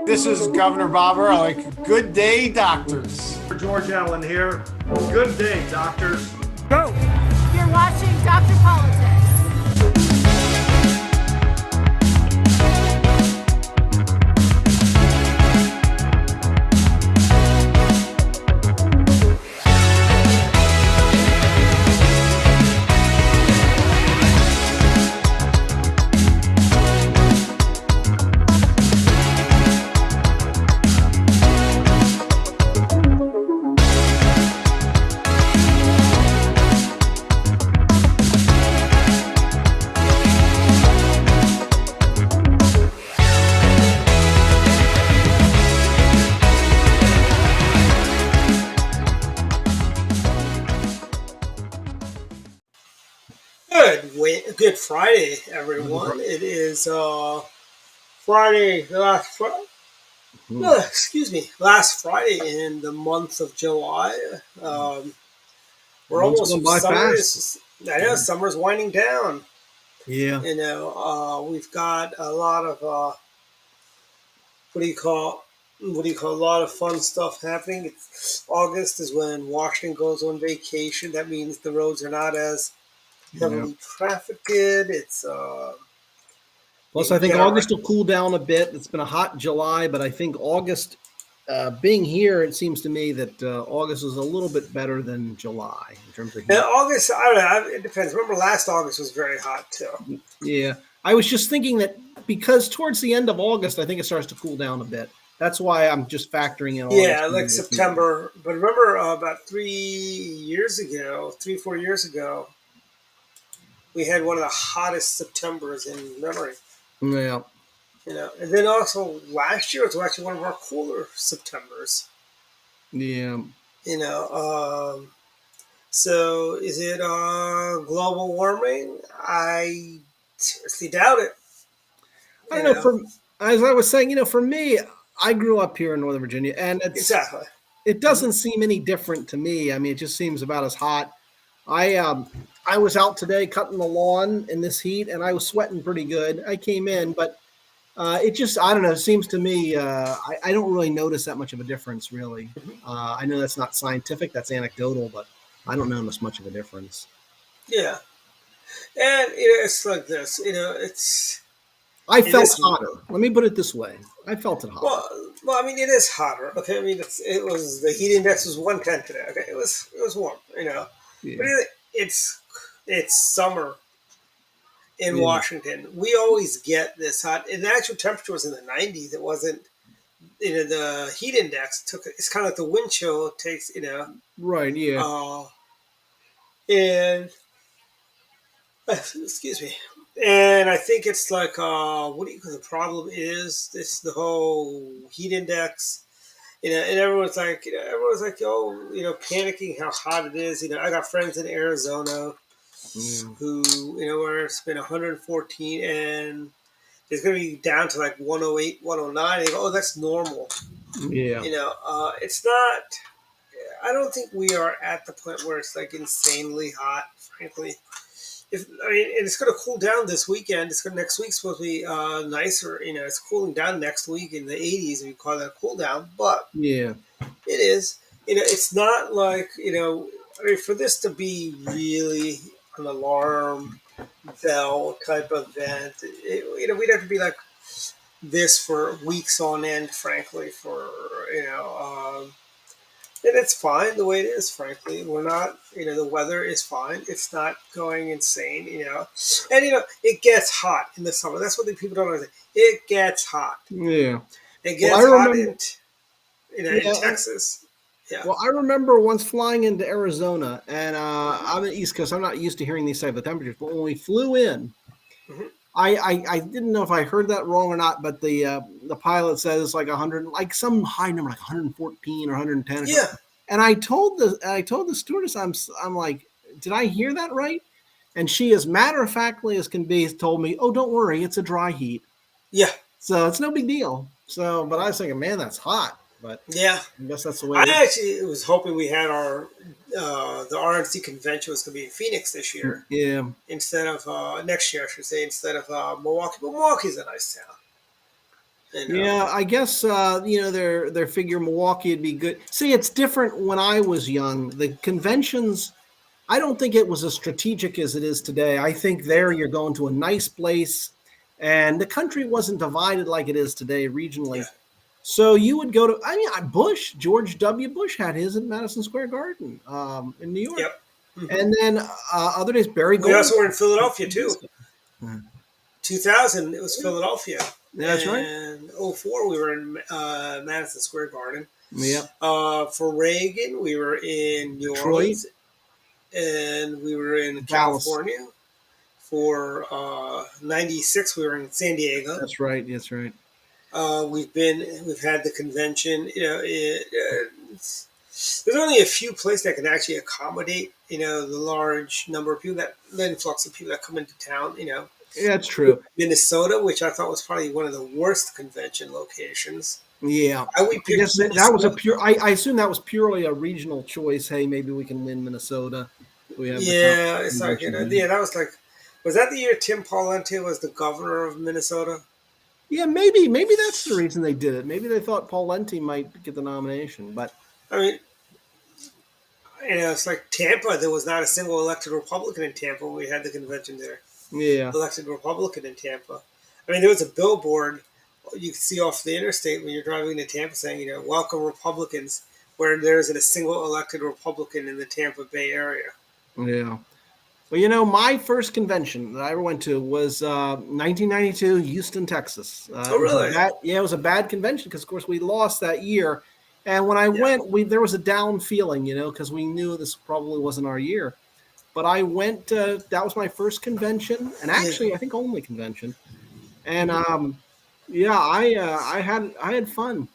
This is Governor Bobber. I like good day doctors. George Allen here. Good day, doctors. Go! You're watching Dr. Politics. Good Friday, everyone. It is Friday, last Friday in the month of July. We're Month's almost going by summer. fast. I know summer's winding down. Yeah. We've got a lot of a lot of fun stuff happening. August is when Washington goes on vacation. That means the roads are not as heavily trafficked. It's Plus, you I think get August around. will cool down a bit. It's been a hot July, but I think August, being here, it seems to me that August is a little bit better than July in terms of And heat. August, I don't know. It depends. Remember, last August was very hot too. Yeah. I was just thinking that because towards the end of August, I think it starts to cool down a bit. That's why I'm just factoring in August. Yeah, like September. But remember, about 3 years ago, 3 4 years ago, we had one of the hottest Septembers in memory. Yeah. And then also last year was actually one of our cooler Septembers. Yeah. You know, so is it global warming? I seriously doubt it. I You don't know. know, As I was saying, for me, I grew up here in Northern Virginia, and exactly. it doesn't seem any different to me. I mean, it just seems about as hot. I um I was out today cutting the lawn in this heat, and I was sweating pretty good. I came in, but it just I don't know. It seems to me I don't really notice that much of a difference, really. I know that's not scientific; that's anecdotal, but I don't notice much of a difference. Yeah, and it's like this. I It felt is hotter. Let me put it this way: I felt it hotter. well. I mean, it is hotter. Okay, I mean, it was the heat index was 110 today. Okay, it was warm. But Yeah, it's summer in yeah, Washington. We always get this hot. And the actual temperature was in the 90s. It wasn't. The heat index took. It's kind of like the wind chill takes. right, yeah, Uh, and excuse me. And I think it's like what do you? Because the problem is this the whole heat index. And everyone's like, oh, panicking how hot it is. I got friends in Arizona yeah, who, where it's been 114 and it's going to be down to like 108, 109. And they go, oh, that's normal. yeah. It's not, I don't think we are at the point where it's like insanely hot, frankly. And it's going to cool down this weekend. Next week's supposed to be nicer. It's cooling down next week in the 80s, if you call that a cool down. But Yeah. it is. It's not like, for this to be really an alarm bell type event, we'd have to be like this for weeks on end, frankly, and it's fine the way it is, frankly. We're not, the weather is fine. It's not going insane. And, it gets hot in the summer. That's what the people don't understand. It gets hot. Yeah. It Well, I gets hot remember. in Yeah. Texas. Yeah. Well, I remember once flying into Arizona, and I'm the East Coast. I'm not used to hearing these type of temperatures, but when we flew in, hmm I didn't know if I heard that wrong or not, but the pilot says it's like 100, like some high number, like 114 or 110 or something. Yeah. And I told the stewardess, I'm like, did I hear that right? And she, as matter of factly as can be, told me, oh, don't worry, it's a dry heat, Yeah. so it's no big deal. So, but I was thinking, man, that's hot. But Yeah. I guess that's the way I it is. actually was hoping we had the RNC convention was going to be in Phoenix this year Yeah. instead of next year, I should say, instead of Milwaukee. But Milwaukee's a nice town. You know? Yeah, I guess their figure Milwaukee would be good. See, it's different when I was young. The conventions, I don't think it was as strategic as it is today. I think there you're going to a nice place, and the country wasn't divided like it is today Yeah. regionally. So you would go to, I mean, George W. Bush had his at Madison Square Garden in New York. Yep. Mhm. And then other days, Barry We Gold. also were in Philadelphia too. Uh, 2000, it was Philadelphia. That's right. And '04, we were in Madison Square Garden. Yep. For Reagan, we were in New Detroit. Orleans, and we were in Dallas. California. For '96, we were in San Diego. That's right. That's right. We've had the convention. There's only a few places that can actually accommodate, the large number of people, the influx of people that come into town. Yeah, that's true. Minnesota, which I thought was probably one of the worst convention locations. Yeah, I guess that was a pure. I assume that was purely a regional choice. Hey, maybe we can win Minnesota. We have it's like that was like, was that the year Tim Pawlenty was the governor of Minnesota? Yeah, maybe that's the reason they did it. Maybe they thought Pawlenty might get the nomination, but I mean, it's like Tampa. There was not a single elected Republican in Tampa when we had the convention there. Yeah, Elected Republican in Tampa. I mean, there was a billboard you could see off the interstate when you're driving to Tampa saying, welcome Republicans, where there isn't a single elected Republican in the Tampa Bay area. Yeah. Well, my first convention that I ever went to was 1992, Houston, Texas. Oh, really? It was a bad convention because, of course, we lost that year. And when I went, there was a down feeling, because we knew this probably wasn't our year. But I went. That was my first convention, and actually, I think only convention. And I had fun,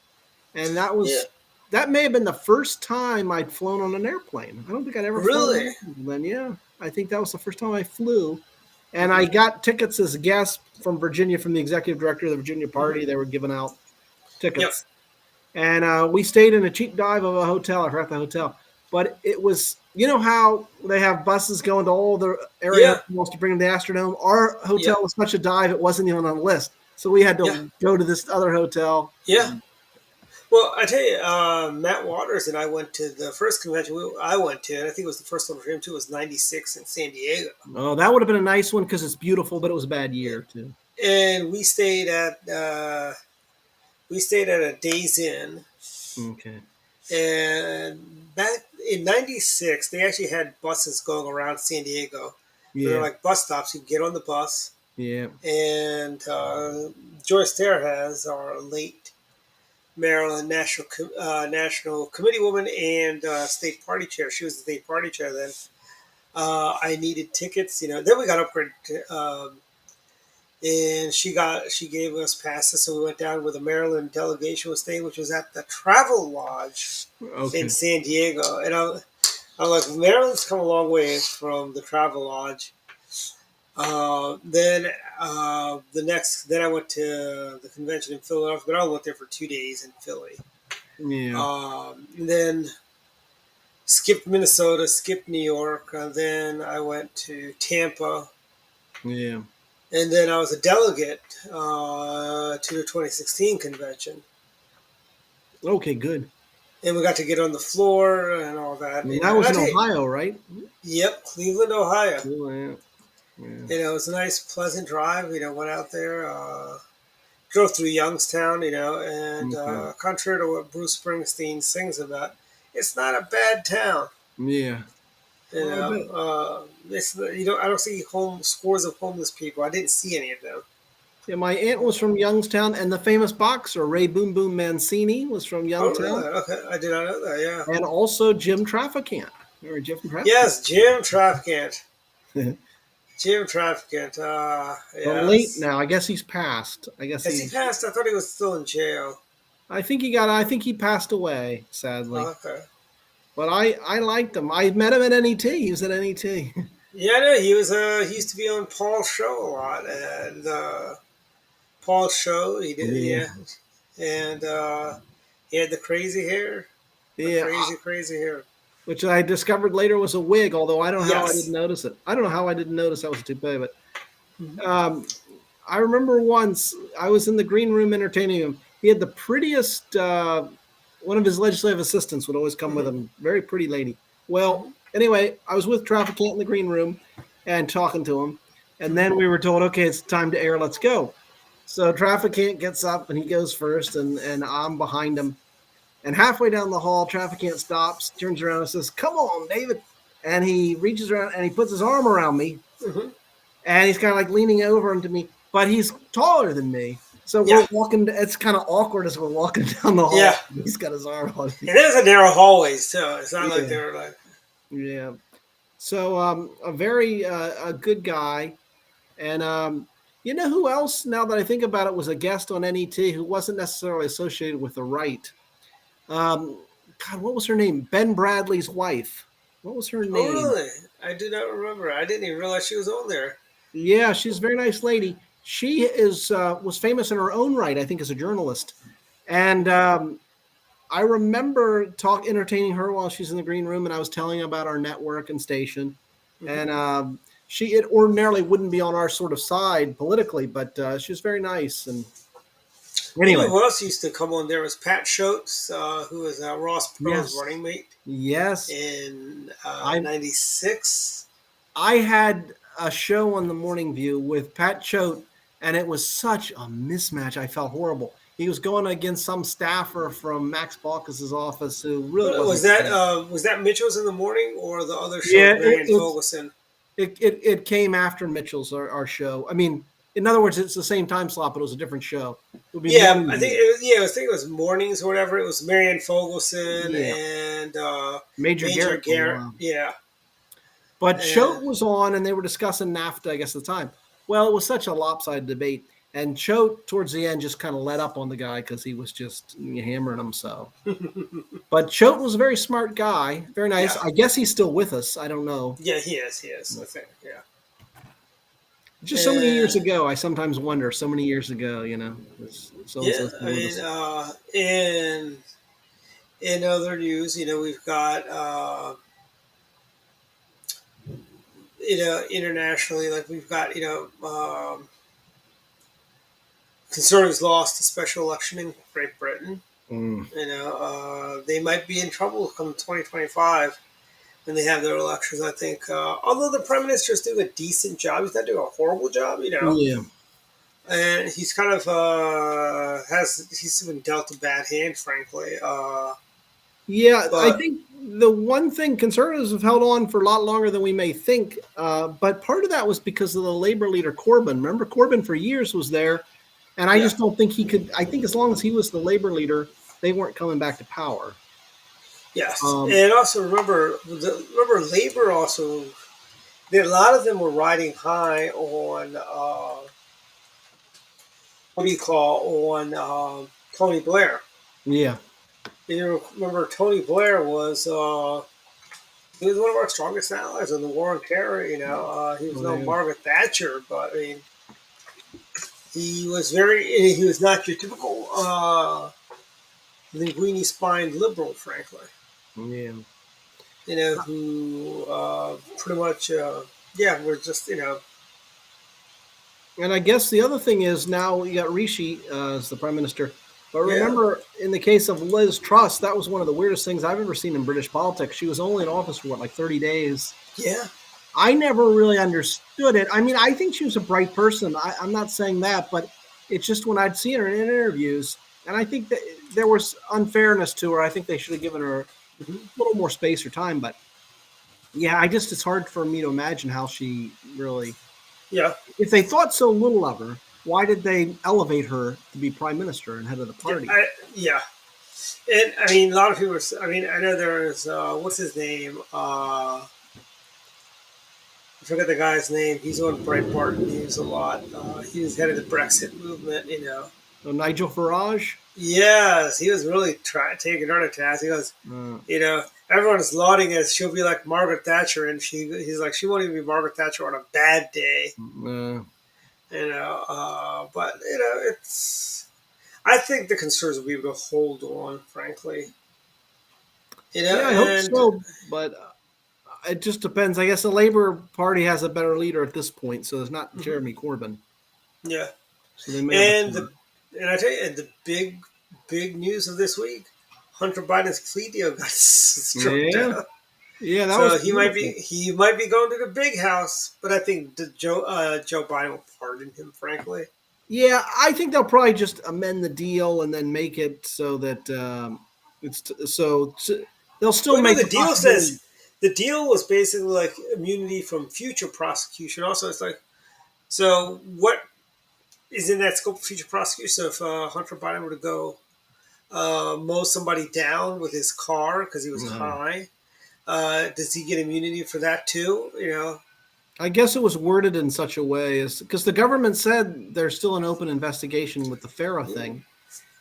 and that may have been the first time I'd flown on an airplane. I don't think I'd ever really. Then I think that was the first time I flew, and I got tickets as a guest from Virginia, from the executive director of the Virginia Party. They were giving out tickets, and we stayed in a cheap dive of a hotel. I forgot the hotel, but it was. You know how they have buses going to all the area to bring them to the Astrodome? Our hotel was such a dive, it wasn't even on the list. So we had to go to this other hotel. Yeah. Well, I tell you, Matt Waters and I went to the first convention I went to, and I think it was the first one for him too, was '96 in San Diego. Oh, that would have been a nice one because it's beautiful, but it was a bad year too. And we stayed at a Days Inn. Okay. And back in '96, they actually had buses going around San Diego. Yeah. They're like bus stops. You get on the bus. Yeah. And Joyce Terhaz, our late Maryland National Committee woman and state party chair. She was the state party chair then. I needed tickets, Then we got upgraded, and she gave us passes, so we went down where the Maryland delegation was staying, which was at the Travel Lodge in San Diego. And I'm like, Maryland's come a long way from the Travel Lodge. Then I went to the convention in Philadelphia, but I only went there for 2 days in Philly. Yeah. Then skipped Minnesota, skipped New York, and then I went to Tampa. Yeah. And then I was a delegate to the 2016 convention. Okay, good. And we got to get on the floor and all that. And that was in Ohio, right? Yep, Cleveland, Ohio. Yeah. It was a nice, pleasant drive. Went out there, drove through Youngstown, and contrary to what Bruce Springsteen sings about, it's not a bad town. Yeah. I don't see scores of homeless people. I didn't see any of them. Yeah, my aunt was from Youngstown, and the famous boxer Ray Boom Boom Mancini was from Youngstown. Oh, really? Okay, I did not know that. Yeah, and also Jim Trafficant. Remember Jim Trafficant? Yes, Jim Trafficant. Jim Trafficant. Well, late now. I guess he's passed. Has he passed? I thought he was still in jail. I think he passed away, sadly. Oh, okay. But I liked him. I met him at NET. He was at NET. Yeah, I know. He used to be on Paul's show a lot, and Paul's show he did. Yeah. And he had the crazy hair. Crazy hair. Which I discovered later was a wig, although I don't know how I didn't notice it. I don't know how I didn't notice that was a toupee, but I remember once I was in the green room entertaining him. He had the prettiest, one of his legislative assistants would always come with him. Very pretty lady. Well, anyway, I was with Trafficant in the green room and talking to him. And then we were told, okay, it's time to air. Let's go. So Trafficant gets up and he goes first, and I'm behind him. And halfway down the hall, Trafficant stops, turns around and says, "Come on, David." And he reaches around and he puts his arm around me. And he's kind of like leaning over into me, but he's taller than me. So we're walking. It's kind of awkward as we're walking down the hall. Yeah. He's got his arm on me. And there's a narrow hallways too. It's not like they're like. Yeah. So a very a good guy. And you know who else, now that I think about it, was a guest on NET who wasn't necessarily associated with the right? God, what was her name? Ben Bradley's wife. What was her name? Oh, really? I do not remember. I didn't even realize she was on there. Yeah, she's a very nice lady. She is was famous in her own right, I think, as a journalist. And I remember entertaining her while she's in the green room, and I was telling her about our network and station. And it ordinarily wouldn't be on our sort of side politically, but she was very nice. And anyway, who else used to come on there was Pat Schultz, who was Ross Perot's running mate. Yes. In 96. I had a show on the Morning View with Pat Choate, and it was such a mismatch. I felt horrible. He was going against some staffer from Max Baucus's office who really was that Mitchell's in the morning or the other show? Yeah, Fogelson? It came after Mitchell's our show. I mean, in other words, it's the same time slot, but it was a different show. I think it was mornings or whatever. It was Marianne Fogelson and Major Garrett. Yeah. But Choate was on, and they were discussing NAFTA, I guess, at the time. Well, it was such a lopsided debate. And Choate, towards the end, just kind of let up on the guy because he was just hammering him so. But Choate was a very smart guy. Very nice. Yeah. I guess he's still with us. I don't know. Yeah, he is. I think, yeah. Just so many years ago, I sometimes wonder, so many years ago, in other news, we've got, internationally, like we've got, Conservatives lost a special election in Great Britain. They might be in trouble come 2025 when they have their elections. I think, although the Prime Minister is doing a decent job, he's not doing a horrible job, Yeah. And he's kind of he's been dealt a bad hand, frankly. I think the one thing, Conservatives have held on for a lot longer than we may think, but part of that was because of the Labour leader Corbyn. Remember, Corbyn for years was there, and I just don't think he could. I think as long as he was the Labour leader, they weren't coming back to power. Yes, and also remember Labour also. A lot of them were riding high on Tony Blair. Yeah. You remember Tony Blair was he was one of our strongest allies in the war on terror. He was no Margaret Thatcher, but I mean, he was not your typical linguini spined liberal, frankly. Yeah. Who pretty much we're just And I guess the other thing is now you got Rishi as the Prime Minister. But remember, in the case of Liz Truss, that was one of the weirdest things I've ever seen in British politics. She was only in office for, 30 days? Yeah. I never really understood it. I mean, I think she was a bright person. I'm not saying that, but it's just when I'd seen her in interviews, and I think that there was unfairness to her. I think they should have given her a little more space or time. But, it's hard for me to imagine how she really... Yeah. If they thought so little of her, why did they elevate her to be prime minister and head of the party? And I mean, a lot of people. I know there's what's his name? I forget the guy's name. He's on Breitbart News a lot. He was head of the Brexit movement. So Nigel Farage. Yes, he was really taking her to task. He goes, everyone's lauding as she'll be like Margaret Thatcher, and he's like, she won't even be Margaret Thatcher on a bad day. But it's. I think the Conservatives will be able to hold on, frankly. I hope so, but it just depends. I guess the Labour Party has a better leader at this point, so it's not Jeremy Corbyn. Yeah. So they may have And a and I tell you, and the big news of this week, Hunter Biden's plea deal got struck Yeah. down. Yeah, that So was beautiful. he might be going to the big house, but I think Joe Biden will pardon him. Frankly, Yeah, I think they'll probably just amend the deal and then make it so that they'll still well, make the the deal possibility. says the deal was basically like immunity from future prosecution. Also, it's like so what is in that scope of future prosecution. So if Hunter Biden were to go mow somebody down with his car because he was No. high, does he get immunity for that too? You know, I guess it was worded in such a way as because the government said there's still an open investigation with the Farah thing.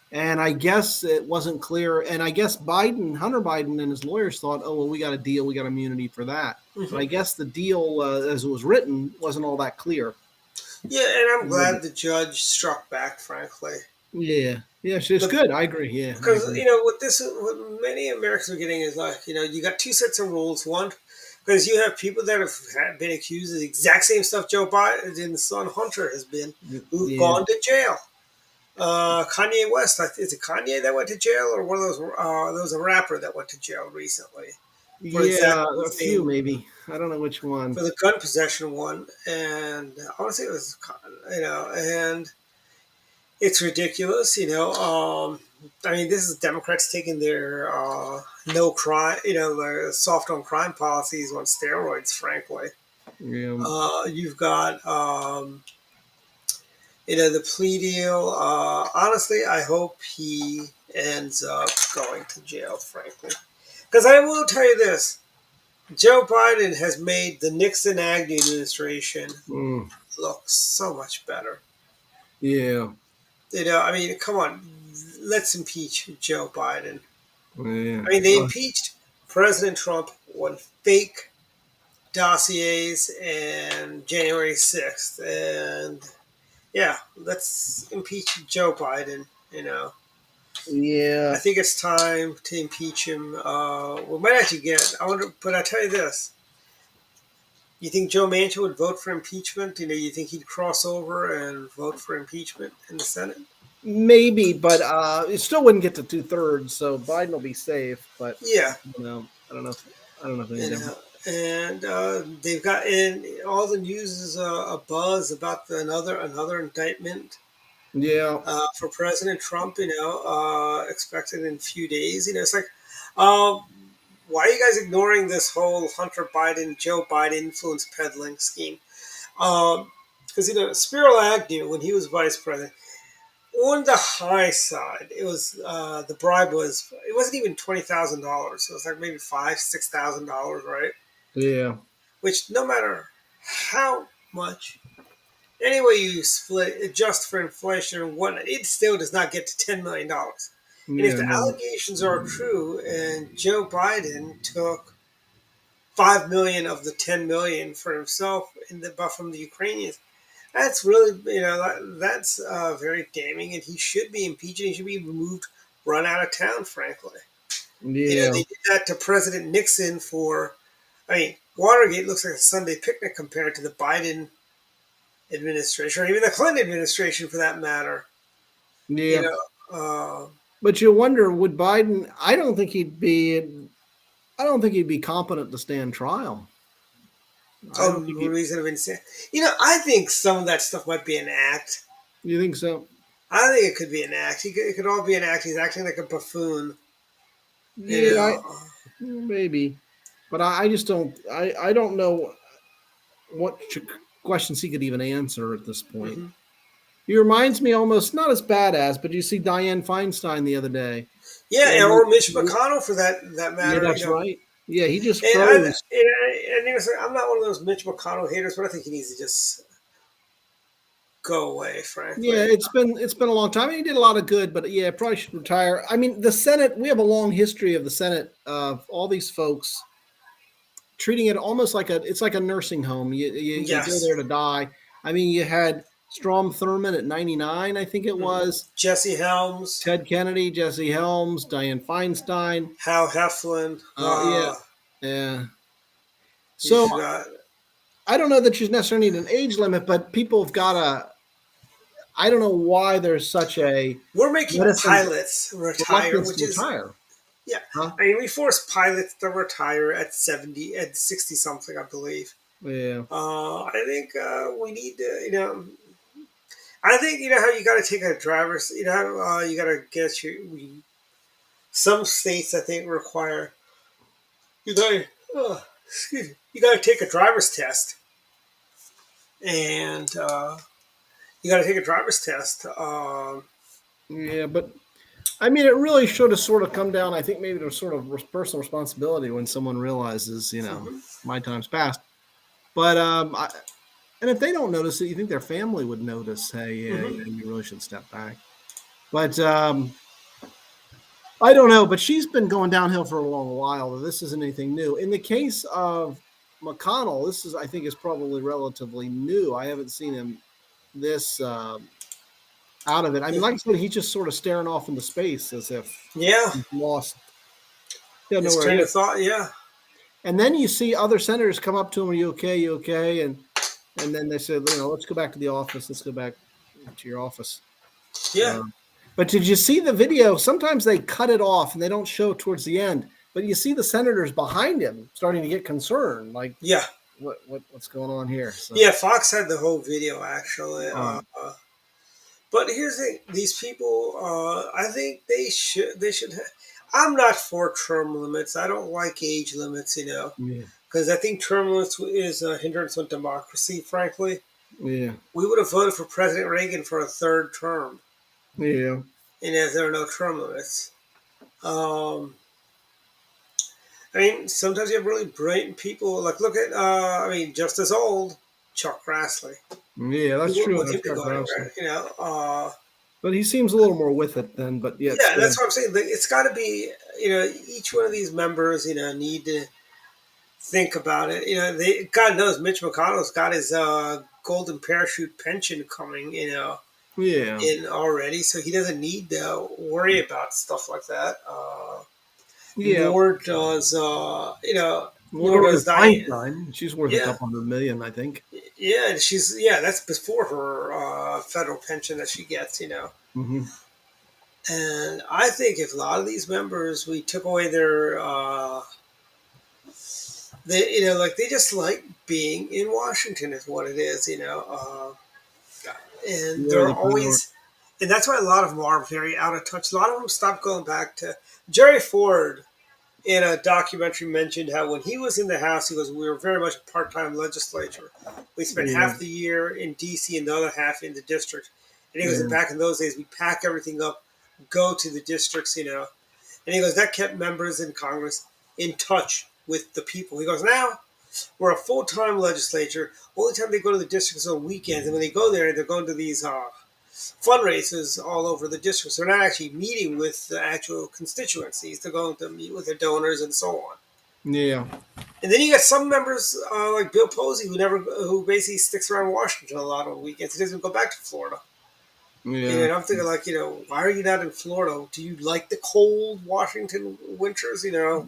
And I guess it wasn't clear. And I guess Hunter Biden and his lawyers thought, oh, well, we got a deal. We got immunity for that. But I mm-hmm. guess the deal, as it was written, wasn't all that clear. Yeah, and I'm glad the judge struck back. Frankly, Yeah. Yeah. It's good. I agree. Yeah. I because agree. what many Americans are getting is like you got two sets of rules. One, because you have people that have been accused of the exact same stuff Joe Biden's son Hunter has been, who've Yeah. gone to jail. Kanye West, is it Kanye that went to jail, or one of those? There was a rapper that went to jail recently for Yeah. exactly the A few, same maybe. I don't know which one. for the gun possession one, and I want to say it was and it's ridiculous. I mean, this is Democrats taking their no crime, their soft on crime policies on steroids. Frankly, Yeah. you've got the plea deal. Honestly, I hope he ends up going to jail. Frankly, because I will tell you this: Joe Biden has made the Nixon Agnew administration Mm. look so much better. Yeah. I mean, come on, let's impeach Joe Biden. Yeah. I mean, they impeached President Trump on fake dossiers and January 6th. And yeah, let's impeach Joe Biden. I Yeah. think it's time to impeach him. We might actually I wonder, but I tell you this. You think Joe Manchin would vote for impeachment? You think he'd cross over and vote for impeachment in the Senate? Maybe, but it still wouldn't get to 2/3, so Biden will be safe. But Yeah. I don't know. I don't know if any different. And they've got in all the news is a buzz about another indictment Yeah. for President Trump. Expected in a few days. It's like, um, why are you guys ignoring this whole Hunter Biden, Joe Biden influence peddling scheme? Because Spiro Agnew, when he was vice president, on the high side, it was the bribe it wasn't even $20,000. It was like maybe $5,000-6,000, right? Yeah. Which no matter how much, any way you split adjust for inflation and whatnot, it still does not get to $10 million. And if Yeah. the No. allegations are true, and Joe Biden took 5 million of the 10 million for himself from the Ukrainians, that's really that's very damning, and he should be impeached. He should be removed, run out of town. Frankly, Yeah. they did that to President Nixon for. I mean, Watergate looks like a Sunday picnic compared to the Biden administration, or even the Clinton administration, for that matter. You Yeah. know, uh, But you wonder, would Biden? I don't think he'd be. I don't think he'd be competent to stand trial. I don't think he. reason of insanity. I think some of that stuff might be an act. You think so? I think it could be an act. It could all be an act. He's acting like a buffoon. You Yeah. know. Maybe. But I just don't. I don't know what questions he could even answer at this point. Mm-hmm. He reminds me almost not as bad as, but you see Dianne Feinstein the other day. Yeah, And or Mitch McConnell for that yeah, matter. that's right. Yeah, he just And froze. I'm not one of those Mitch McConnell haters, but I think he needs to just go away. Yeah, Frankly, it's been a long time. He did a lot of good, but yeah, probably should retire. I mean, the Senate. We have a long history of the Senate of all these folks treating it almost like it's like a nursing home. You go yes. there to die. I mean, you had Strom Thurmond at 99, I think it was. Jesse Helms, Ted Kennedy, Jesse Helms, Dianne Feinstein. Hal Heflin. Yeah, yeah. You've So got I don't know that you necessarily need an age limit, but people have got to. I don't know why there's such a We're making reticence pilots retire, reluctance which to is retire. yeah. Huh? I mean, we force pilots to retire at 70, at 60 something, I believe. Yeah. I think we need to, I think how you got to take a driver's, how you got to get some states I think require you got to, excuse me, you got to take a driver's test, and you got to take a driver's test. Yeah, but I mean, it really should have sort of come down. I think maybe to sort of personal responsibility when someone realizes, Mhm. my time's passed. But and if they don't notice it, you think their family would notice. Hey, yeah, Mhm. you really should step back. But I don't know. But she's been going downhill for a long while. This isn't anything new. In the case of McConnell, this is I think is probably relatively new. I haven't seen him this out of it. I mean, like I said, he's just sort of staring off into space as if Yeah, he's lost. He doesn't know his where he train of is. thought. Yeah, And then you see other senators come up to him, "Are you okay? You okay?" And then they said, "Let's go back to the office. Let's go back to your office." yeah, Uh, but did you see the video? Sometimes they cut it off and they don't show towards the end. But you see the senators behind him starting to get concerned, like yeah, what's going on here? So, yeah. Fox had the whole video actually. uh, But here's the thing: these people, I think they should. I'm not for term limits. I don't like age limits, yeah, because I think term limits is a hindrance on democracy. Frankly, yeah, we would have voted for President Reagan for a third term, yeah, and if there are no term limits. Um, I mean, sometimes you have really brilliant people. Like, look at, just as old, Chuck Grassley. yeah. We That's wouldn't true. want That's him to Chuck go Grassley. anywhere, But he seems a little more with it then. But yet Yeah, still, that's what I'm saying. Like, it's got to be, each one of these members, need to think about it. God knows Mitch McConnell's got his golden parachute pension coming, yeah. in already, so he doesn't need to worry about stuff like that. Yeah, Nor does, well, nor nor does does Diane. Feinstein. She's worth a Yeah, couple $100 million, I think. yeah, that's before her federal pension that she gets, Hmm. And I think if a lot of these members, we took away their, they just like being in Washington is what it is, and Yeah, they're the power. always, and that's why a lot of them are very out of touch. A lot of them stopped going back to Jerry Ford. In a documentary, mentioned how when he was in the House, he goes, "We were very much a part-time legislature. We spent Yeah, half the year in D.C. and the other half in the district." And he goes, "And yeah, back in those days, we pack everything up, go to the districts, And he goes, that kept members in Congress in touch with the people. He goes, now we're a full-time legislature. Only time they go to the districts is on weekends, and when they go there, they're going to these fundraisers all over the district. So they're not actually meeting with the actual constituencies. They're going to meet with their donors and so on." yeah, And then you got some members like Bill Posey who basically sticks around Washington a lot on weekends. He doesn't go back to Florida. yeah, And I'm thinking like, why are you not in Florida? Do you like the cold Washington winters? yeah.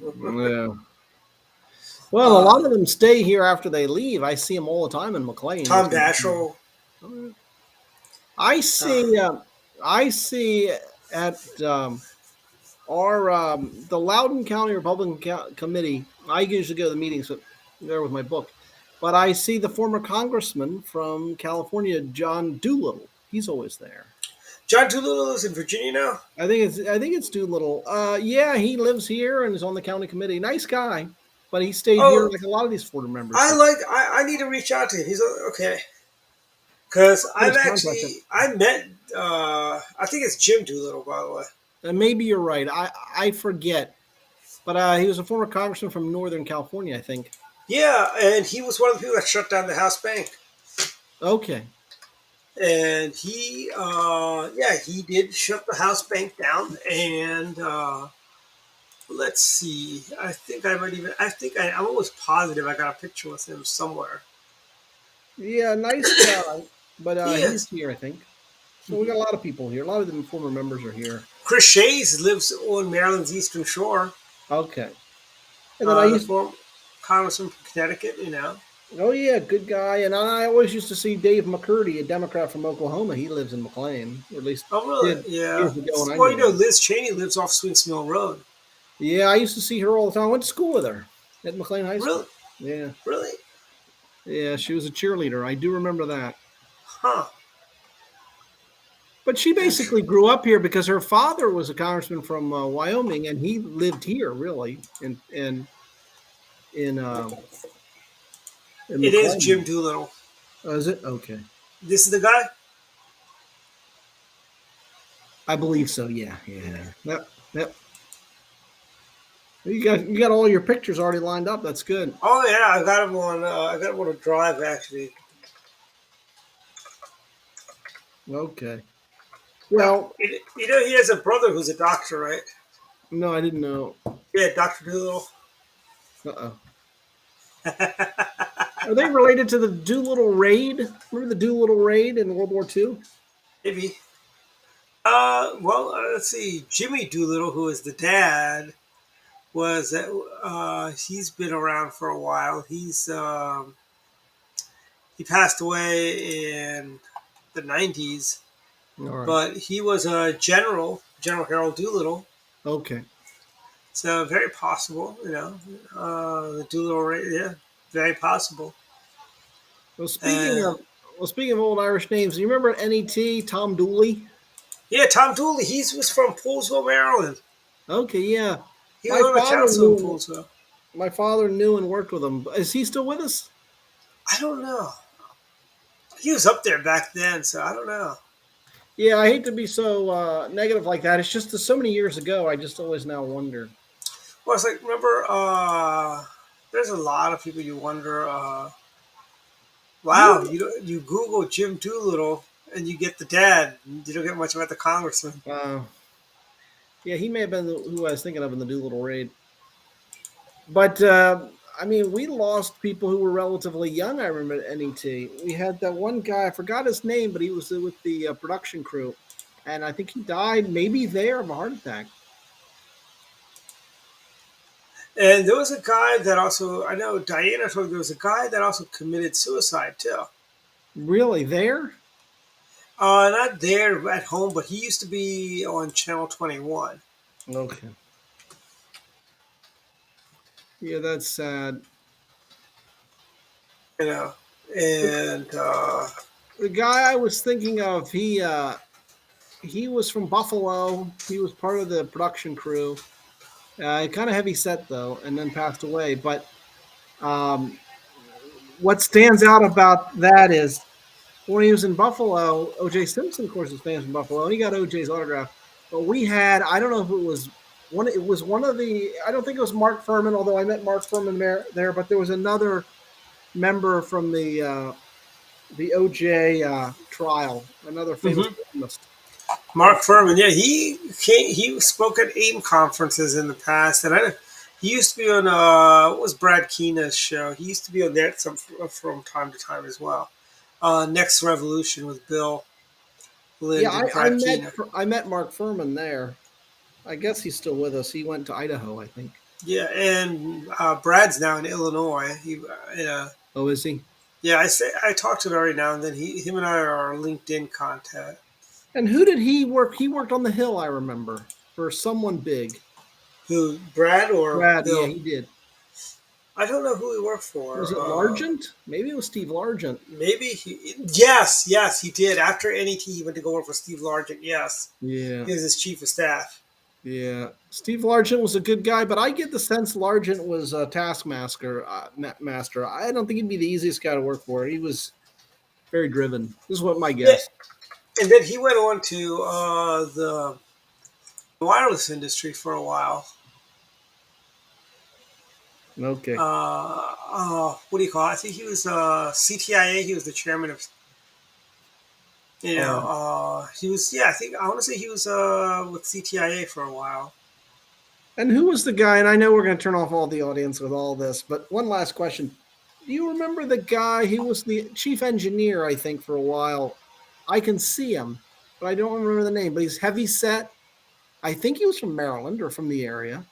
Well, a lot uh, of them stay here after they leave. I see them all the time in McLean. Tom Daschle. I Uh, see. I see at our the Loudoun County Republican Committee. I usually go to the meetings there with my book, but I see the former congressman from California, John Doolittle. He's always there. John Doolittle is in Virginia now. I think it's Doolittle. Yeah, he lives here and is on the county committee. Nice guy, but he stayed here Oh, like a lot of these Florida members. So I need to reach out to him. He's okay. Because get his contact info. I met, I think it's Jim Doolittle, by the way. And maybe you're right. I forget, but he was a former congressman from Northern California, I think. Yeah, and he was one of the people that shut down the House Bank. Okay. And he did shut the House Bank down. And let's see, I'm almost positive I got a picture with him somewhere. Yeah, nice guy. But He he's is. here, I think. So we got a lot of people here. A lot of the former members are here. Chris Shays lives on Maryland's Eastern Shore. Okay. And then I The used former congressman from Connecticut, Oh yeah, good guy. And I always used to see Dave McCurdy, a Democrat from Oklahoma. He lives in McLean, or at least Oh, really? did Yeah. years ago when I Well, knew him. Liz Cheney lives off Swings Mill Road. Yeah, I used to see her all the time. I went to school with her at McLean High School. Really? Yeah, Really? yeah, she was a cheerleader. I do remember that. Huh. But she basically grew up here because her father was a congressman from Wyoming, and he lived here really in in It is Jim McLean. Doolittle. Oh, is it okay? This is the guy? I believe so. Yeah, yeah. Yep, yep. You got all your pictures already lined up. That's good. Oh, yeah. I got him on a drive, actually. Okay. Yeah. Well, He has a brother who's a doctor, right? no, I didn't know. Yeah, Dr. Doolittle. Uh-oh. Are they related to the Doolittle raid? Remember the Doolittle raid in World War II? Maybe. Well, let's see. Jimmy Doolittle, who is the dad, was he's been around for a while. He passed away in the 90s, All right. but he was a General Harold Doolittle. Okay. So very possible, the Doolittle raid. Yeah, very possible. Well, Uh, speaking of old Irish names, you remember at NET Tom Dooley? yeah, Tom Dooley. He was from Poolesville, Maryland. Okay, yeah. He was My on the father council in knew. Poolesville. My father knew and worked with him. Is he still with us? I don't know. He was up there back then, so I don't know. Yeah, I hate to be so negative like that. It's just that so many years ago. I just always now wonder. Well, it's like remember, there's a lot of people you wonder. Wow, You, you Google Jim Doolittle and you get the dad. You don't get much about the congressman. yeah, he may have been who I was thinking of in the Doolittle raid. But I mean, we lost people who were relatively young. I remember at NET. We had that one guy. I forgot his name, but he was with the production crew, and I think he died maybe there of a heart attack. And there was a guy that also, I know Diana told me there was a guy that also committed suicide too. Really, there? Not there at home, but he used to be on Channel 21. Okay. Yeah, that's sad. You know, and The guy I was thinking of, he was from Buffalo. He was part of the production crew. Kind of heavy set though, and then passed away. But um, what stands out about that is when he was in Buffalo, O.J. Simpson, of course, is famous from Buffalo. And he got O.J.'s autograph. But we had, I don't know if it was one. It was one of the. I don't think it was Mark Furman, although I met Mark Furman there. But there was another member from the O.J. Trial, another famous journalist. Mark Furman, yeah, he spoke at AIM conferences in the past, and he used to be on what was Brad Keena's show. He used to be on there from time to time as well. Next Revolution with Bill Lind Yeah, and Brad Keena. I met Mark Furman there. I guess he's still with us. He went to Idaho, I think. Yeah, and Brad's now in Illinois. Oh, is he? Yeah, I talk to him every now and then. Him and I are LinkedIn contact. And who did he work? He worked on the Hill, I remember, for someone big. Who, Brad or Brad, Bill? yeah, he did. I don't know who he worked for. Was it Largent? Maybe it was Steve Largent. Yes, he did. After NET, he went to go work for Steve Largent. Yes. Yeah. He was his chief of staff. Yeah. Steve Largent was a good guy, but I get the sense Largent was a taskmaster. Master. I don't think he'd be the easiest guy to work for. He was very driven. This is what my guess. Yeah. And then he went on to the wireless industry for a while. Okay. What do you call it? I think he was CTIA. He was the chairman of. He was. Yeah, I want to say he was with CTIA for a while. And who was the guy? And I know we're going to turn off all the audience with all this, but one last question: do you remember the guy? He was the chief engineer, I think, for a while. I can see him, but I don't remember the name. But he's heavy set. I think he was from Maryland or from the area.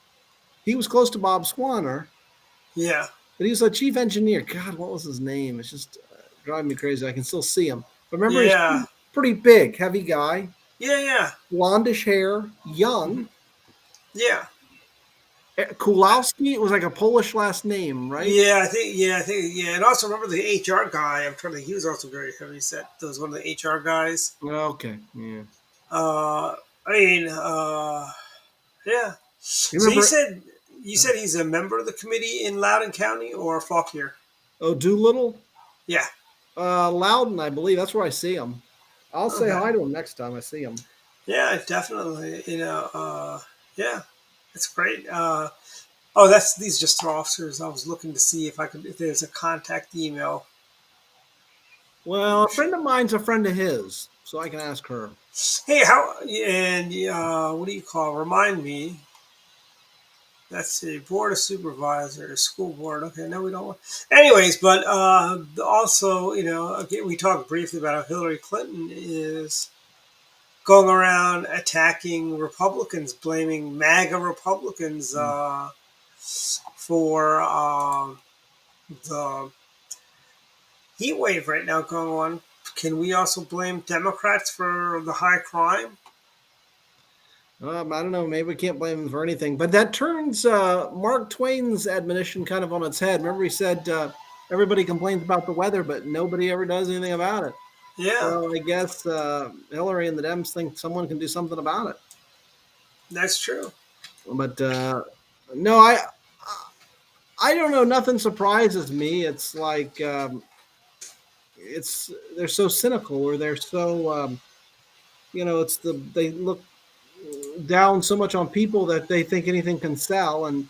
He was close to Bob Swanner. Yeah. But he was a chief engineer. God, what was his name? It's just driving me crazy. I can still see him. But remember, Yeah. he's pretty big, heavy guy, Yeah. blondish hair, Mhm. young. Yeah. Kulowski, it was like a Polish last name, right? Yeah, and also remember the HR guy. I'm trying to. He was also very heavy set. That was one of the HR guys. Okay, yeah. Uh, I mean, yeah. You So remember you said he's a member of the committee in Loudoun County or Fauquier? Doolittle? Yeah. Loudon, I believe. That's where I see him. I'll say Okay. hi to him next time I see him. Yeah, definitely. Yeah, it's great. Oh, that's these just are officers. I was looking to see if there's a contact email. Well, a friend of mine's a friend of his, so I can ask her. Hey, what do you call? Remind me. That's the board of supervisors, school board. Okay, no, we don't want. Anyways, but also, again, we talked briefly about how Hillary Clinton is going around attacking Republicans, blaming MAGA Republicans for the heat wave right now going on. Can we also blame Democrats for the high crime? I don't know. Maybe we can't blame him for anything, but that turns Mark Twain's admonition kind of on its head. Remember, he said everybody complains about the weather, but nobody ever does anything about it. Yeah, Well, I guess Hillary and the Dems think someone can do something about it. that's true. But no, I don't know. Nothing surprises me. It's like it's they're so cynical, or they're so they look down so much on people that they think anything can sell, and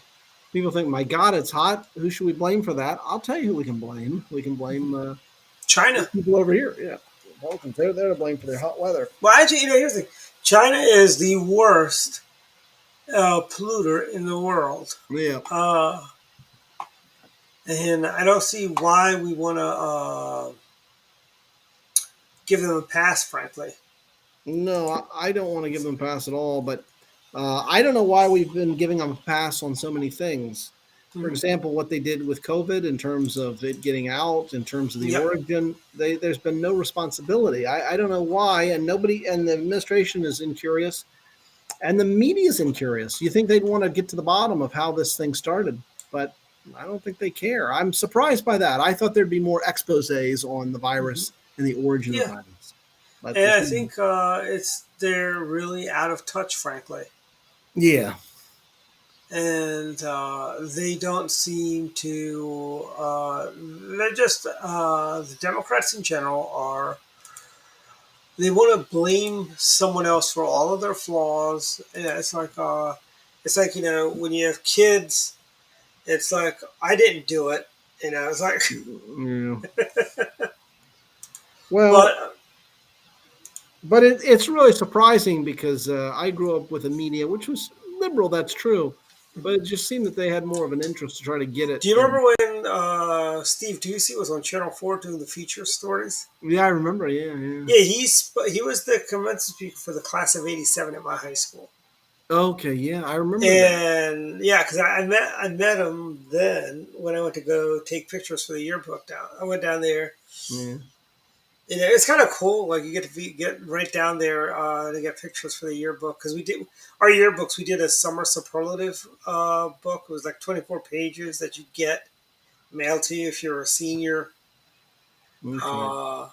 people think, my God, it's hot. Who should we blame for that? I'll tell you who we can blame. We can blame China. people over here. Yeah, Republicans. They're to blame for their hot weather. Well, actually, here's the thing. China is the worst polluter in the world. Yeah. And I don't see why we want to give them a pass, frankly. No, I don't want to give them a pass at all, but I don't know why we've been giving them a pass on so many things. For Mhm. example, what they did with COVID in terms of it getting out, in terms of the Yep. origin, there's been no responsibility. I don't know why, and the administration is incurious, and the media is incurious. You think they'd want to get to the bottom of how this thing started, but I don't think they care. I'm surprised by that. I thought there'd be more exposés on the virus and the origin of the Yeah. virus. But And I think they're really out of touch, frankly. yeah. And they don't seem to. They're just the Democrats in general are. They want to blame someone else for all of their flaws. Yeah, it's like when you have kids, it's like I didn't do it. It's like, Yeah. Well, but but it's really surprising because I grew up with a media which was liberal. That's true, but it just seemed that they had more of an interest to try to get it. do you And remember when Steve Ducey was on Channel 4 doing the feature stories? yeah, I remember. Yeah, yeah. Yeah, he was the commencement speaker for the class of '87 at my high school. Okay, yeah, I remember that. And yeah, because I met him then when I went to go take pictures for the yearbook down. I went down there. Yeah. It's kind of cool. Like you get to get right down there to get pictures for the yearbook because we did our yearbooks. We did a summer superlative book. It was like 24 pages that you get mailed to you if you're a senior, Okay. uh,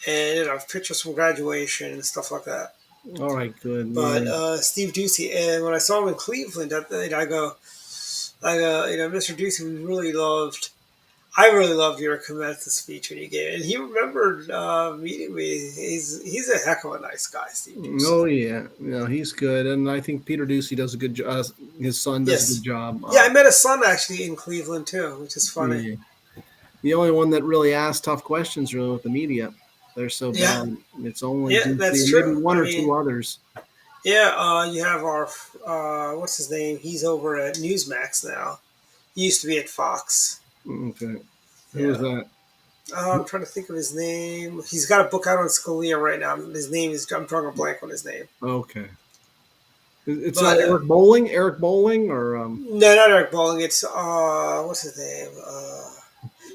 and pictures from graduation and stuff like that. All right. Good. But Yeah. Steve Ducey, and when I saw him in Cleveland, Mr. Ducey, I really loved your commencement speech when you gave it. And he remembered meeting me. He's a heck of a nice guy, Steve Ducey. Oh yeah. No, he's good, and I think Peter Ducey does a good job. His son does a Yes. good job. Yeah, I met his son actually in Cleveland too, which is funny. Yeah. The only one that really asks tough questions really with the media. They're so Yeah, bad. It's only yeah, Ducey that's and maybe true. one I or mean, two others. yeah, you have our what's his name? He's over at Newsmax now. He used to be at Fox. Okay. Who is Yeah. that? I'm trying to think of his name. He's got a book out on Scalia right now. I'm drawing a blank on his name. Okay. It's But not Eric Bowling, or no, not Eric Bowling. It's what's his name?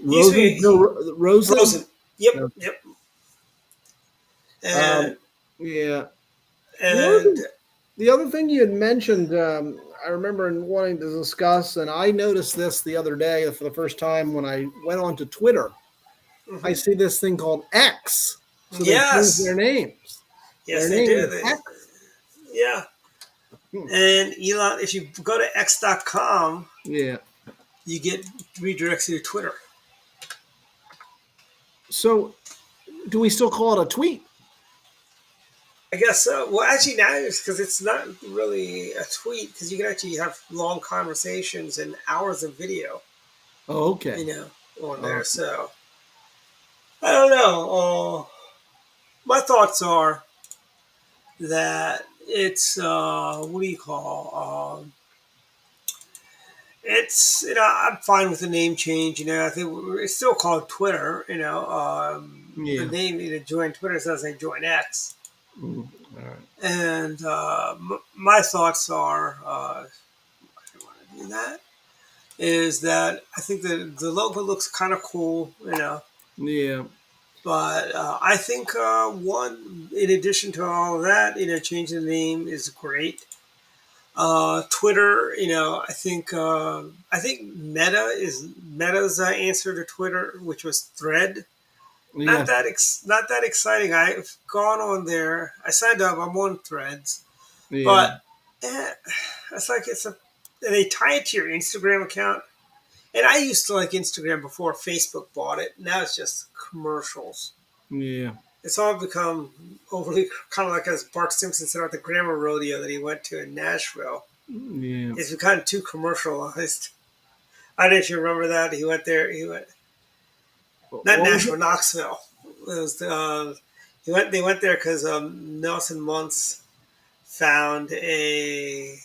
He used to Rosen. be Rosen. Rosen. Yep, No. yep. Um, And yeah. The other and thing, the other thing you had mentioned, I remember wanting to discuss, and I noticed this the other day for the first time when I went onto Twitter. I mhm. see this thing called X. So they changed their Yes, names. yes, Their they name do. is X. Yeah. Hmm. And Elon, if you go to x.com, Yeah. you get redirects to your Twitter. So do we still call it a tweet? I guess so. Well, actually, now it's because it's not really a tweet because you can actually have long conversations and hours of video, Oh, okay. you know, on there. Oh, So I don't know. My thoughts are that it's what do you call? It's I'm fine with the name change. I think it's still called Twitter. The yeah. name join Twitter doesn't say join X. Mm, all right. And my thoughts are, I want to do that. Is that I think that the logo looks kind of cool, Yeah. but I think one, in addition to all of that, changing the name is great. Twitter, I think Meta's answer to Twitter, which was Thread. Yeah. Not that exciting. I've gone on there. I signed up. I'm on Threads, Yeah. but eh, it's like they tie it to your Instagram account. And I used to like Instagram before Facebook bought it. Now it's just commercials. Yeah. It's all become overly kind of like as Bart Simpson said at the Grammar Rodeo that he went to in Nashville. Yeah. It's become too commercialized. I don't know if you remember that. He went there. He went What not was it? Nashville, Knoxville. It was he went. They went there because Nelson Muntz found a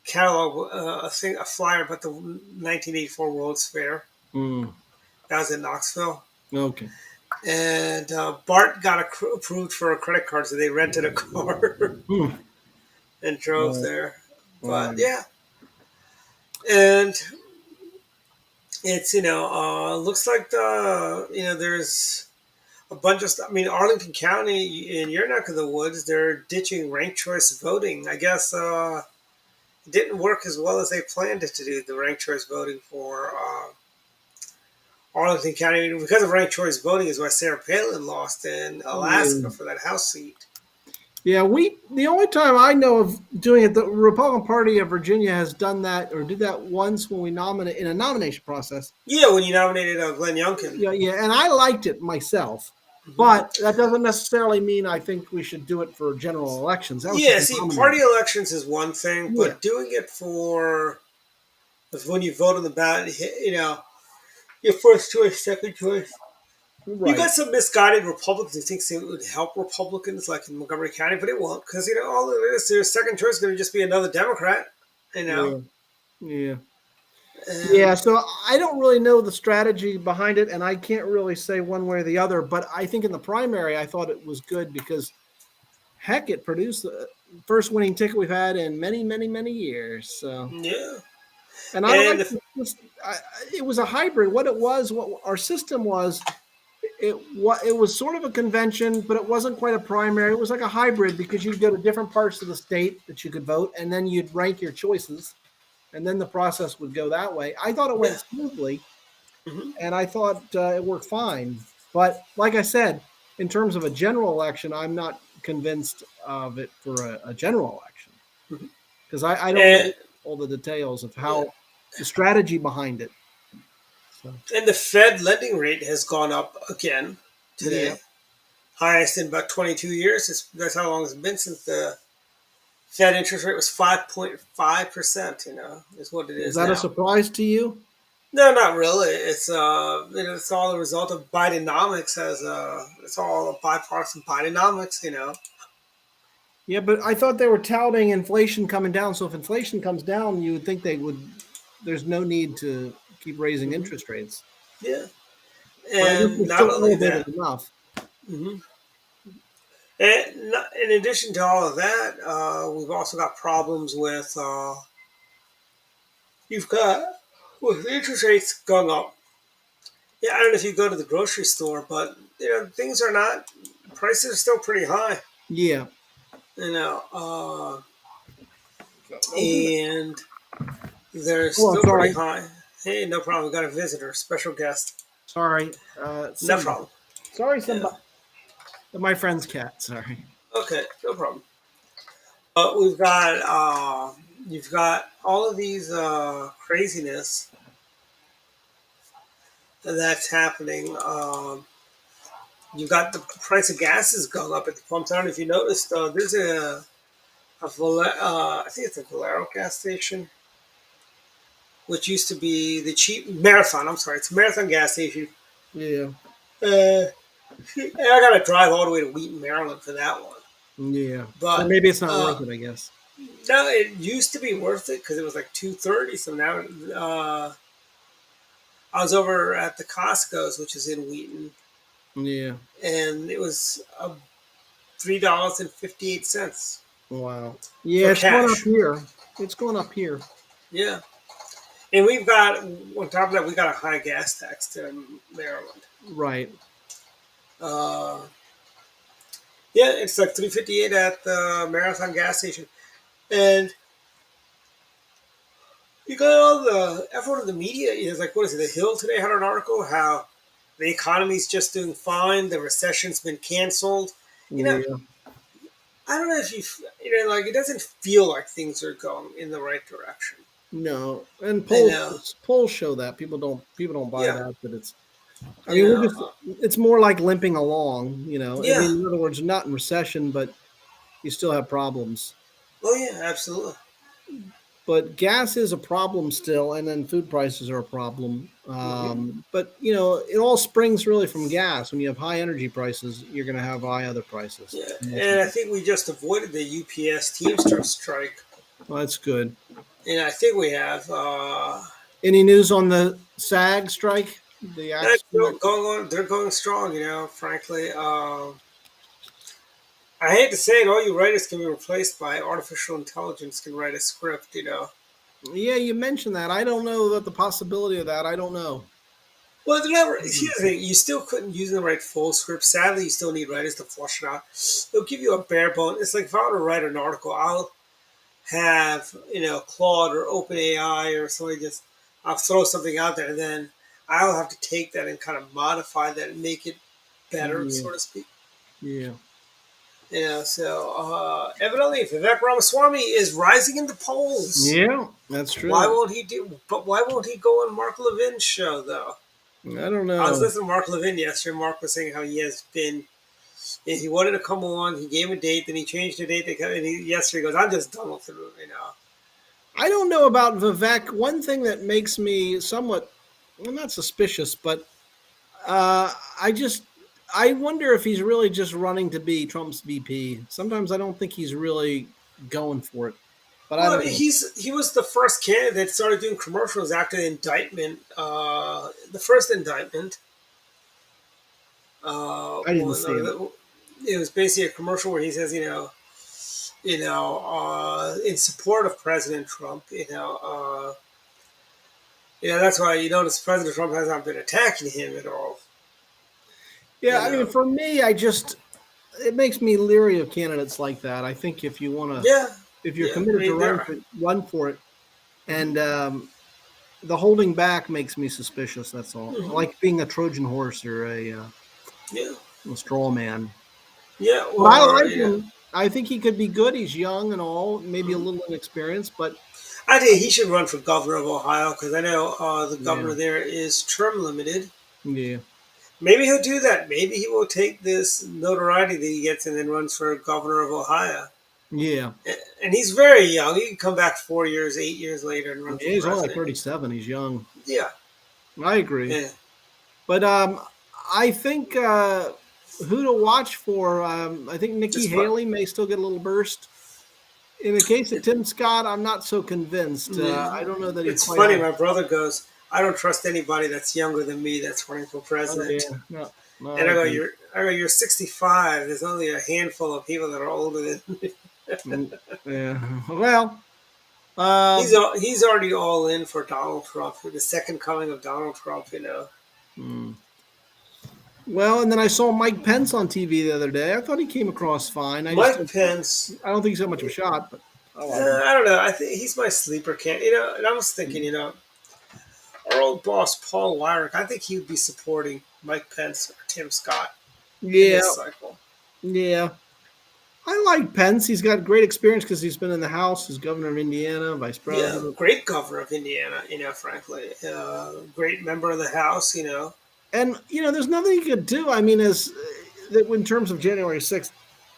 catalog, a flyer about the 1984 World's Fair. Mm, That was in Knoxville. okay. And Bart got approved for a credit card, so they rented a car Hmm. and drove All there. But right. yeah, and it's looks like there's a bunch of stuff. I mean, Arlington County in your neck of the woods, they're ditching ranked choice voting. I guess it didn't work as well as they planned it to do. The ranked choice voting for Arlington County, because of ranked choice voting, is why Sarah Palin lost in Alaska Yeah. for that House seat. Yeah, the only time I know of doing it, the Republican Party of Virginia has done that or did that once when we nominate in a nomination process. Yeah, when you nominated Glenn Youngkin. Yeah, yeah, and I liked it myself, Mm-hmm. but that doesn't necessarily mean I think we should do it for general elections. That was Yeah, just see, party nominating. elections is one thing, Yeah, but doing it for when you vote on the ballot, your first choice, second choice. You got right. some misguided Republicans who think it would help Republicans, like in Montgomery County, but it won't, because all it is, their second choice is going to just be another Democrat, Yeah, yeah, yeah. and So I don't really know the strategy behind it, and I can't really say one way or the other. But I think in the primary, I thought it was good because heck, it produced the first winning ticket we've had in many, many, many years. So, yeah, and I and like it was a hybrid. What it was, what our system was, it was sort of a convention, but it wasn't quite a primary. It was like a hybrid because you'd go to different parts of the state that you could vote, and then you'd rank your choices, and then the process would go that way. I thought it yeah, went smoothly, hmm and I thought it worked fine. But like I said, in terms of a general election, I'm not convinced of it for a general election hmm because I don't and know all the details of yeah, how the strategy behind it. So and the Fed lending rate has gone up again yeah, today, highest in about 22 years. That's how long it's been since the Fed interest rate was 5.5%. Is what it is is that a now. surprise to you? No, not really. It's all the result of Bidenomics. It's all bipartisan Bidenomics. Yeah, but I thought they were touting inflation coming down. So if inflation comes down, you would think they would. There's no need to keep raising hmm interest rates. Yeah, But I guess and they're not still only elevated that. enough. hmm And in addition to all of that, we've also got problems with you've got with interest rates going up. Yeah, I don't know if you go to the grocery store, but things are not prices are still pretty high. Yeah. You know, and they're Oh, still pretty sorry. high. Hey, no problem. We got a visitor, special guest. Sorry. No Simba. problem. Sorry, Yeah. Simba. My friend's cat. Sorry. Okay, no problem. But we've got you've got all of these craziness that's happening. You've got the price of gas is going up at the pumps. I don't know if you noticed. There's I think it's a Valero gas station, which used to be the cheap Marathon. I'm sorry, it's a Marathon gas station. Yeah. Uh, and I got to drive all the way to Wheaton, Maryland for that one. Yeah. Or But maybe it's not worth it, I guess. no, it used to be worth it because it was like 230. So now I was over at the Costco's, which is in Wheaton, Yeah. and it was $3.58 Wow. Yeah, for it's going up cash. here. It's going up here. Yeah, and we've got on top of that, we got a high gas tax in Maryland. Right. Uh, yeah, it's like 358 at the Marathon gas station, and you got all the everyone in the media is like, what is it? The Hill today had an article how the economy's just doing fine, the recession's been canceled. You know, Yeah. I don't know if like it doesn't feel like things are going in the right direction. No. And I know. polls show that. People don't buy Yeah. that, but it's I You mean, know. it's more like limping along, I Yeah. mean, in other words, not in recession, but you still have problems. Oh yeah, absolutely. But gas is a problem still, and then food prices are a problem. Hmm. But it all springs really from gas. When you have high energy prices, you're going to have high other prices. Yeah, and I think we just avoided the UPS Teamster strike, Well, that's good. and I think we have. Any news on the SAG strike? The That's action still that going on. They're going strong. Frankly, I hate to say it, all you writers can be replaced by artificial intelligence. Can write a script. Yeah, you mentioned that. I don't know that the possibility of that. I don't know. Well, they're never. Here's the thing: you still couldn't use the right full script. Sadly, you still need writers to flush it out. They'll give you a bare bone. It's like if I were to write an article, I'll have Claude or OpenAI or somebody just I'll throw something out there, and then I'll have to take that and kind of modify that and make it better, Yeah, so to speak. yeah. So evidently Vivek Ramaswamy is rising in the polls. Yeah, that's true. Why won't he do? But why won't he go on Mark Levin's show though? I don't I was know. listening to Mark Levin yesterday. Mark was saying how he has been. He wanted to come on. He gave him a date, then he changed the date. And yesterday he goes, "I'm just done with it." I don't know about Vivek. One thing that makes me somewhat, well, not suspicious, but I just, I wonder if he's really just running to be Trump's VP. Sometimes I don't think he's really going for it, but I Well, don't know. he was the first candidate that started doing commercials after the indictment. The first indictment. I didn't see him. It was basically a commercial where he says, in support of President Trump, that's why you notice President Trump has not been attacking him at all. Yeah, You I mean, know, for me, it makes me leery of candidates like that. I think if you want to, yeah, if you're yeah. I committed to mean, run for it, and the holding back makes me suspicious. That's all. Like being a Trojan horse or yeah, a straw man. yeah. But I Or like him. I think he could be good. He's young and all, maybe a little inexperienced, but I think he should run for governor of Ohio because I know the yeah, governor there is term limited. yeah, Maybe he'll do that. Maybe he will take this notoriety that he gets and then runs for governor of Ohio. yeah. And he's very young. He can come back 4 years, 8 years later and run Yeah, for he's only like president. 37. He's young. Yeah, I agree. yeah. But I think who to watch for. I think Nikki Just Haley may still get a little burst. In the case of Tim Scott, I'm not so convinced. I don't know that he It's quite funny. has. My brother goes, "I don't trust anybody that's younger than me that's running for Oh yeah, president." no, And I go, you're 65. There's only a handful of people that are older than Yeah. Well, uh, he's already all in for Donald Trump, for the second coming of Donald Trump. hmm. Well, and then I saw Mike Pence on TV the other day. I thought he came across fine. Mike Pence. I don't think he's that much of a shot, but I don't know. I think he's my sleeper candidate. And I was thinking, our old boss Paul Wyrick. I think he would be supporting Mike Pence or Tim Scott in yeah, this cycle. yeah. I like Pence. He's got great experience because he's been in the House. He's governor of Indiana, vice Yeah, president. great governor of Indiana. Frankly, great member of the House. And there's nothing he could do. I mean, in terms of January 6th,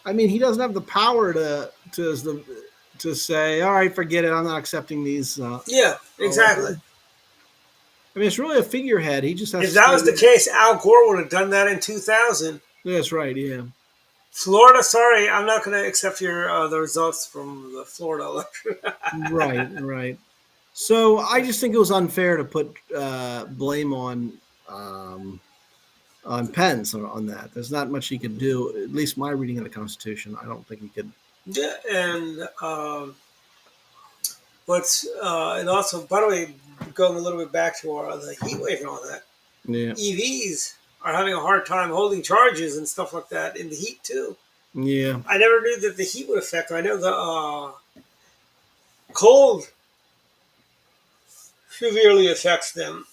I mean, he doesn't have the power to say, all right, forget it. I'm not accepting these. Yeah, exactly. I mean, it's really a figurehead. He just has. If that was the case, Al Gore would have done that in 2000. That's right. Yeah. Florida, sorry, I'm not going to accept the results from the Florida election. Right. So I just think it was unfair to put blame on Pence on that. There's not much he could do. At least my reading of the Constitution, I don't think he could. Yeah, and and also, by the way, going a little bit back to the heat wave and all that. Yeah. EVs are having a hard time holding charges and stuff like that in the heat too. Yeah. I never knew that the heat would affect them. I know the cold severely affects them,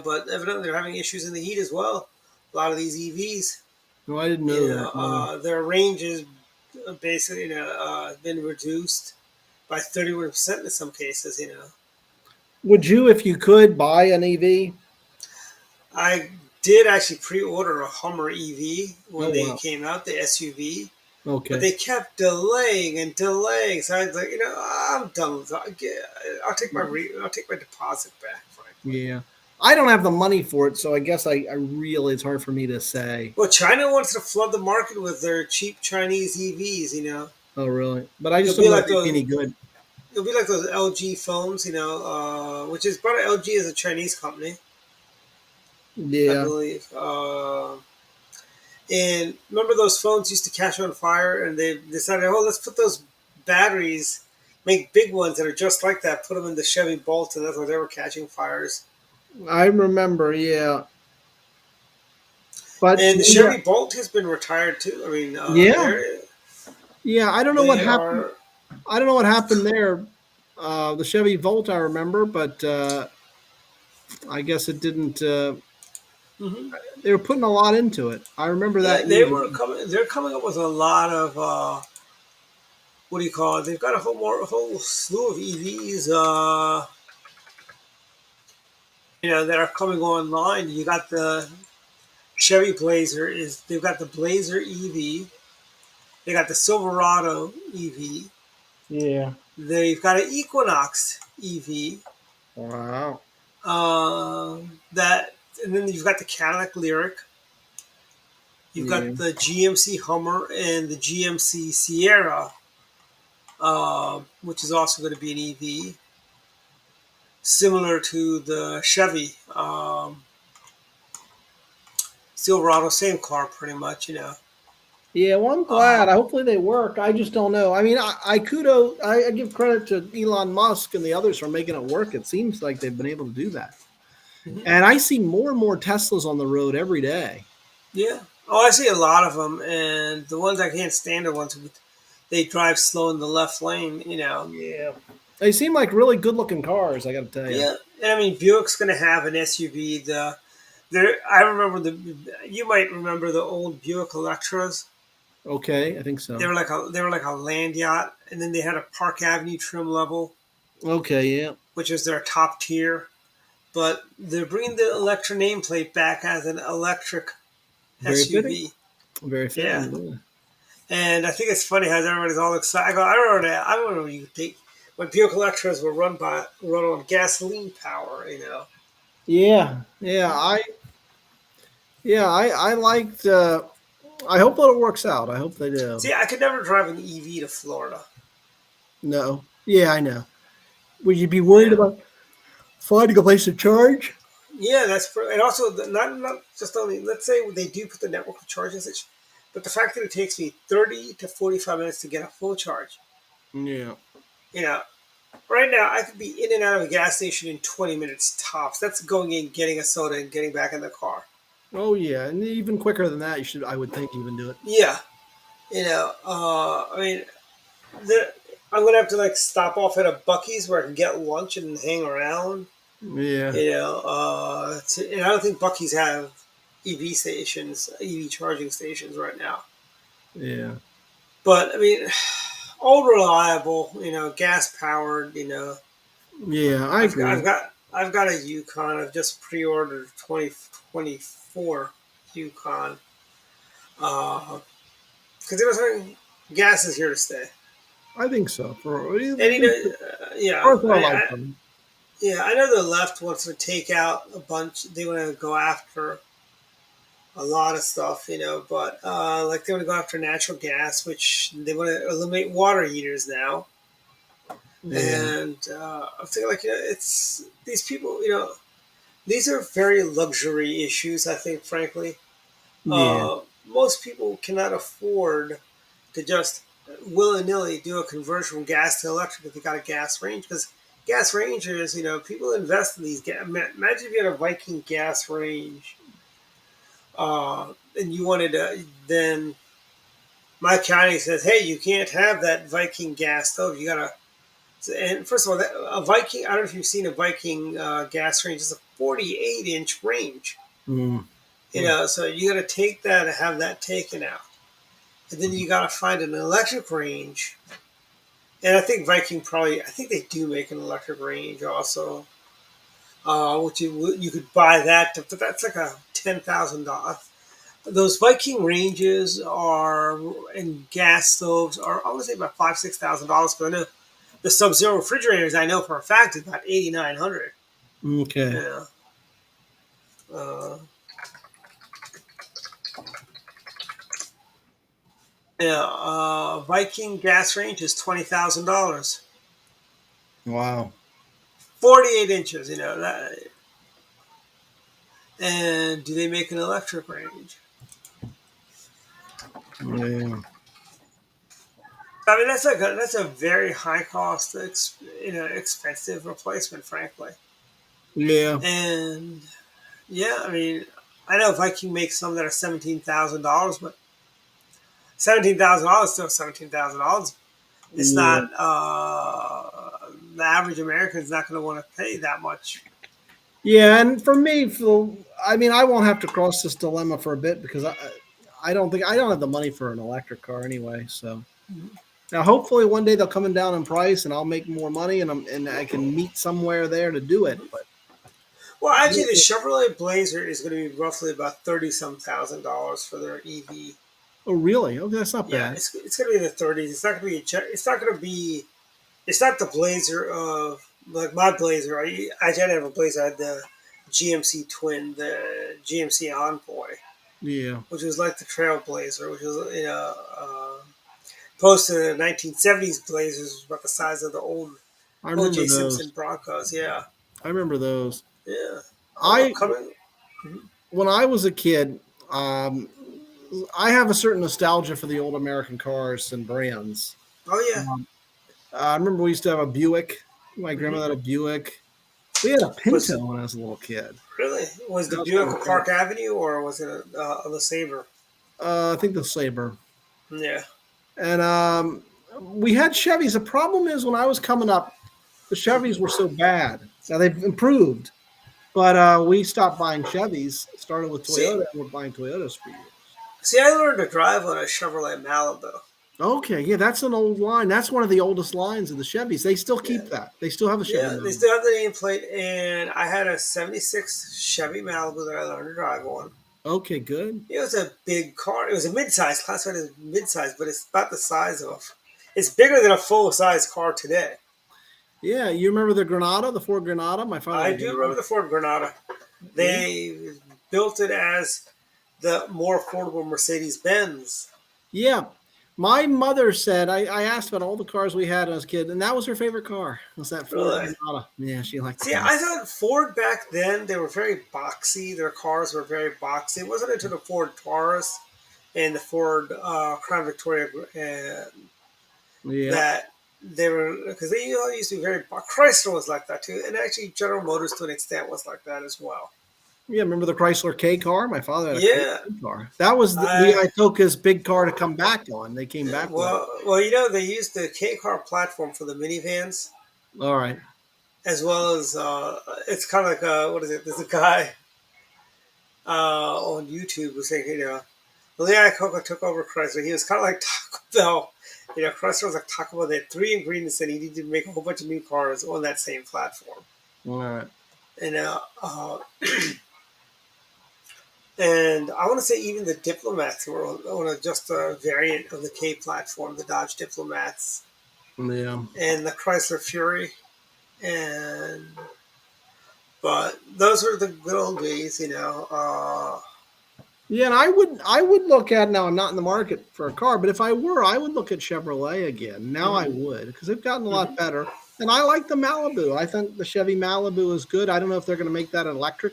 but evidently they're having issues in the heat as well. A lot of these EVs. No, I didn't know that. No. Their range is basically been reduced by 31% in some cases. Would you, if you could, buy an EV? I did actually pre-order a Hummer EV when they wow. came out, the SUV. Okay. But they kept delaying and delaying. So I was like, I'm done with that. I'll take my deposit back. Frankly. Yeah. I don't have the money for it, so I guess I really, it's hard for me to say. Well, China wants to flood the market with their cheap Chinese EVs, Oh, really? But I just don't think it'd be any good. It'll be like those LG phones, which is part of LG is a Chinese company. Yeah. I believe. And remember those phones used to catch on fire, and they decided, let's put those batteries, make big ones that are just like that, put them in the Chevy Bolt, and that's why they were catching fires. I remember, yeah. But and the Chevy Bolt has been retired too. I mean, yeah. I don't know what happened. I don't know what happened there. The Chevy Volt, I remember, but I guess it didn't. They were putting a lot into it. I remember that. They're coming up with a lot of what do you call it? They've got a whole slew of EVs. That are coming online. You got the Chevy Blazer. They've got the Blazer EV. They got the Silverado EV. Yeah. They've got an Equinox EV. Wow. And then you've got the Cadillac Lyric. You've got the GMC Hummer and the GMC Sierra, which is also going to be an EV, similar to the Chevy Silverado, same car pretty much, Yeah, well, I'm glad. Hopefully they work. I just don't know. I mean, I give credit to Elon Musk and the others for making it work. It seems like they've been able to do that. Mm-hmm. And I see more and more Teslas on the road every day. Yeah. Oh, I see a lot of them. And the ones I can't stand are ones they drive slow in the left lane, Yeah. They seem like really good-looking cars, I got to tell you. Yeah. And I mean, Buick's going to have an SUV. You might remember the old Buick Electras. Okay, I think so. They were like a land yacht, and then they had a Park Avenue trim level. Okay, yeah. Which is their top tier. But they're bringing the Electra nameplate back as an electric SUV. Very fitting. Yeah. And I think it's funny how everybody's all excited. I remember when Buick Electras were run on gasoline power, Yeah. I liked. I hope that it works out. I hope they do. See, I could never drive an EV to Florida. No. Yeah, I know. Would you be worried about finding a place to charge? Yeah, and also not just only. Let's say they do put the network charging station, but the fact that it takes me 30 to 45 minutes to get a full charge. Yeah. You know, right now I could be in and out of a gas station in 20 minutes tops. That's going in, getting a soda, and getting back in the car. Oh yeah, and even quicker than that. You should, I would think, even do it. Yeah, I mean, the I'm gonna have to like stop off at a Bucky's where I can get lunch and hang around. Yeah. And I don't think Bucky's have EV charging stations right now. Yeah. But I mean, all reliable, gas powered. Yeah. I agree. I've got a Yukon. I've just pre-ordered 2024 Yukon. Because it was gas is here to stay. I think so. For And yeah, worth our lifetime. yeah, I know the left wants to take out a bunch. They want to go after a lot of stuff, but like they want to go after natural gas, which they want to eliminate water heaters now. Yeah. And I'm thinking, like, it's these people, these are very luxury issues. I think, frankly, Yeah. most people cannot afford to just willy nilly do a conversion from gas to electric if they got a gas range. Because gas rangers, people invest in these gas. Imagine if you had a Viking gas range, and you wanted to, then my county says, hey, you can't have that Viking gas stove. You gotta. And first of all, a Viking. I don't know if you've seen a Viking gas range. It's a 48-inch range. Mm. So you got to take that and have that taken out, and then you got to find an electric range. And I think Viking I think they do make an electric range also, which you could buy that, but that's like a $10,000. Those Viking ranges and gas stoves are, I would say, about $5,000-6,000. But I know the Sub-Zero refrigerators, I know for a fact, is about $8,900. Okay. Yeah. Uh, Viking gas range is $20,000. Wow. 48 inches, that. And do they make an electric range? Yeah. I mean, that's a very high cost, expensive replacement, frankly. Yeah. And yeah, I mean, I know Viking makes some that are $17,000, but $17,000 still $17,000. It's Yeah. not. The average American is not going to want to pay that much. Yeah, and for me, Phil, I mean, I won't have to cross this dilemma for a bit because I don't think I don't have the money for an electric car anyway. So now, hopefully, one day they'll come down in price, and I'll make more money, and I can meet somewhere there to do it. But Well, actually, the Chevrolet Blazer is going to be roughly about $30-some thousand for their EV. oh, really? Okay, that's not Yeah, bad. it's going to be in the 30s. It's not going to be. It's not going to be. It's not the Blazer of like my Blazer. I didn't have a Blazer. I had the GMC Twin, the GMC Envoy, Yeah, which was like the Trailblazer, which was opposed to the 1970s Blazers, was about the size of the old I remember O.J. Simpson those. Broncos. Yeah, I remember those. yeah. I Upcoming. when I was a kid, um, I have a certain nostalgia for the old American cars and brands. Oh yeah. Um, I remember we used to have a Buick. My grandmother had a Buick. We had a Was Pinto when I was a little kid. was the That was Buick kind a of Park cool. Avenue or was it a LeSabre? I think the Sabre. Yeah. And we had Chevys. The problem is when I was coming up, the Chevys were so bad. Now they've improved, but we stopped buying Chevys. Started with See, Toyota, and we're buying Toyotas for years. I learned to drive on a Chevrolet Malibu. Okay, yeah, that's an old line. That's one of the oldest lines of the Chevys. They still Yeah. keep that. They still have a Chevy. Yeah, they Malibu. still have the nameplate, and I had a '76 Chevy Malibu that I learned to drive on. Okay, good. It was a big car. It was a mid-size, classified as mid-size, but it's about the size of. It's bigger than a full-size car today. Yeah, you remember the Granada, the Ford Granada? My father. I had do one. remember the Ford Granada. They built it as the more affordable Mercedes Benz. Yeah. My mother said I asked about all the cars we had when I was a kid, and that was her favorite car. Was that Ford Really? Granada? Yeah, she liked See, that. I thought Ford back then, they were very boxy. Their cars were very boxy. It wasn't until the Ford Taurus and the Ford Crown Victoria Yeah, that they were, because they all used to be very, Chrysler was like that too. And actually, General Motors to an extent was like that as well. yeah. Remember the Chrysler K car? My father had a Chrysler Yeah. K car. That was I, the Itoka's big car to come back on. They came back with. they used the K car platform for the minivans, All right. as well as it's kind of like what is it? There's a guy on YouTube who's saying, Lee Iacocca took over Chrysler. He was kind of like Taco Bell. Chrysler was like Taco Bell. They had three ingredients, and he needed to make a whole bunch of new cars on that same platform. All right. And and I want to say even the Diplomats were on just a variant of the K platform, the Dodge Diplomats, Yeah. and the Chrysler Fury, and but those were the good old days. Yeah, and I would look at now. I'm not in the market for a car, but if I were, I would look at Chevrolet again. Now I would because they've gotten a lot better, and I like the Malibu. I think the Chevy Malibu is good. I don't know if they're going to make that electric,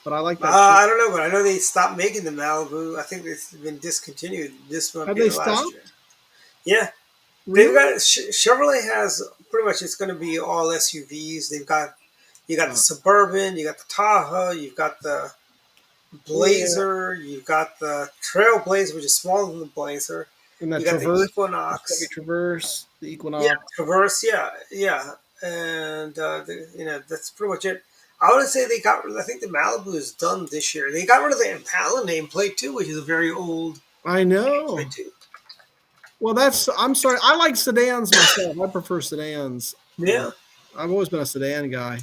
but I like that. I don't know, but I know they stopped making the Malibu. I think it's been discontinued. This might Have be they the last stopped? year. Yeah, they've Really? got Chevrolet has pretty much. It's going to be all SUVs. You got the Suburban, you got the Tahoe, you've got the Yeah, Blazer, you've got the Trailblazer, which is smaller than the Blazer. and that You got the Traverse, the Chevy Equinox. Traverse, the Yeah, Equinox. Traverse. Yeah, yeah, and that's pretty much it. I would say they got. I think the Malibu is done this year. They got rid of the Impala nameplate too, which is a very old I nameplate know. too. Well, I'm sorry. I like sedans myself. I prefer sedans. Yeah, I've always been a sedan guy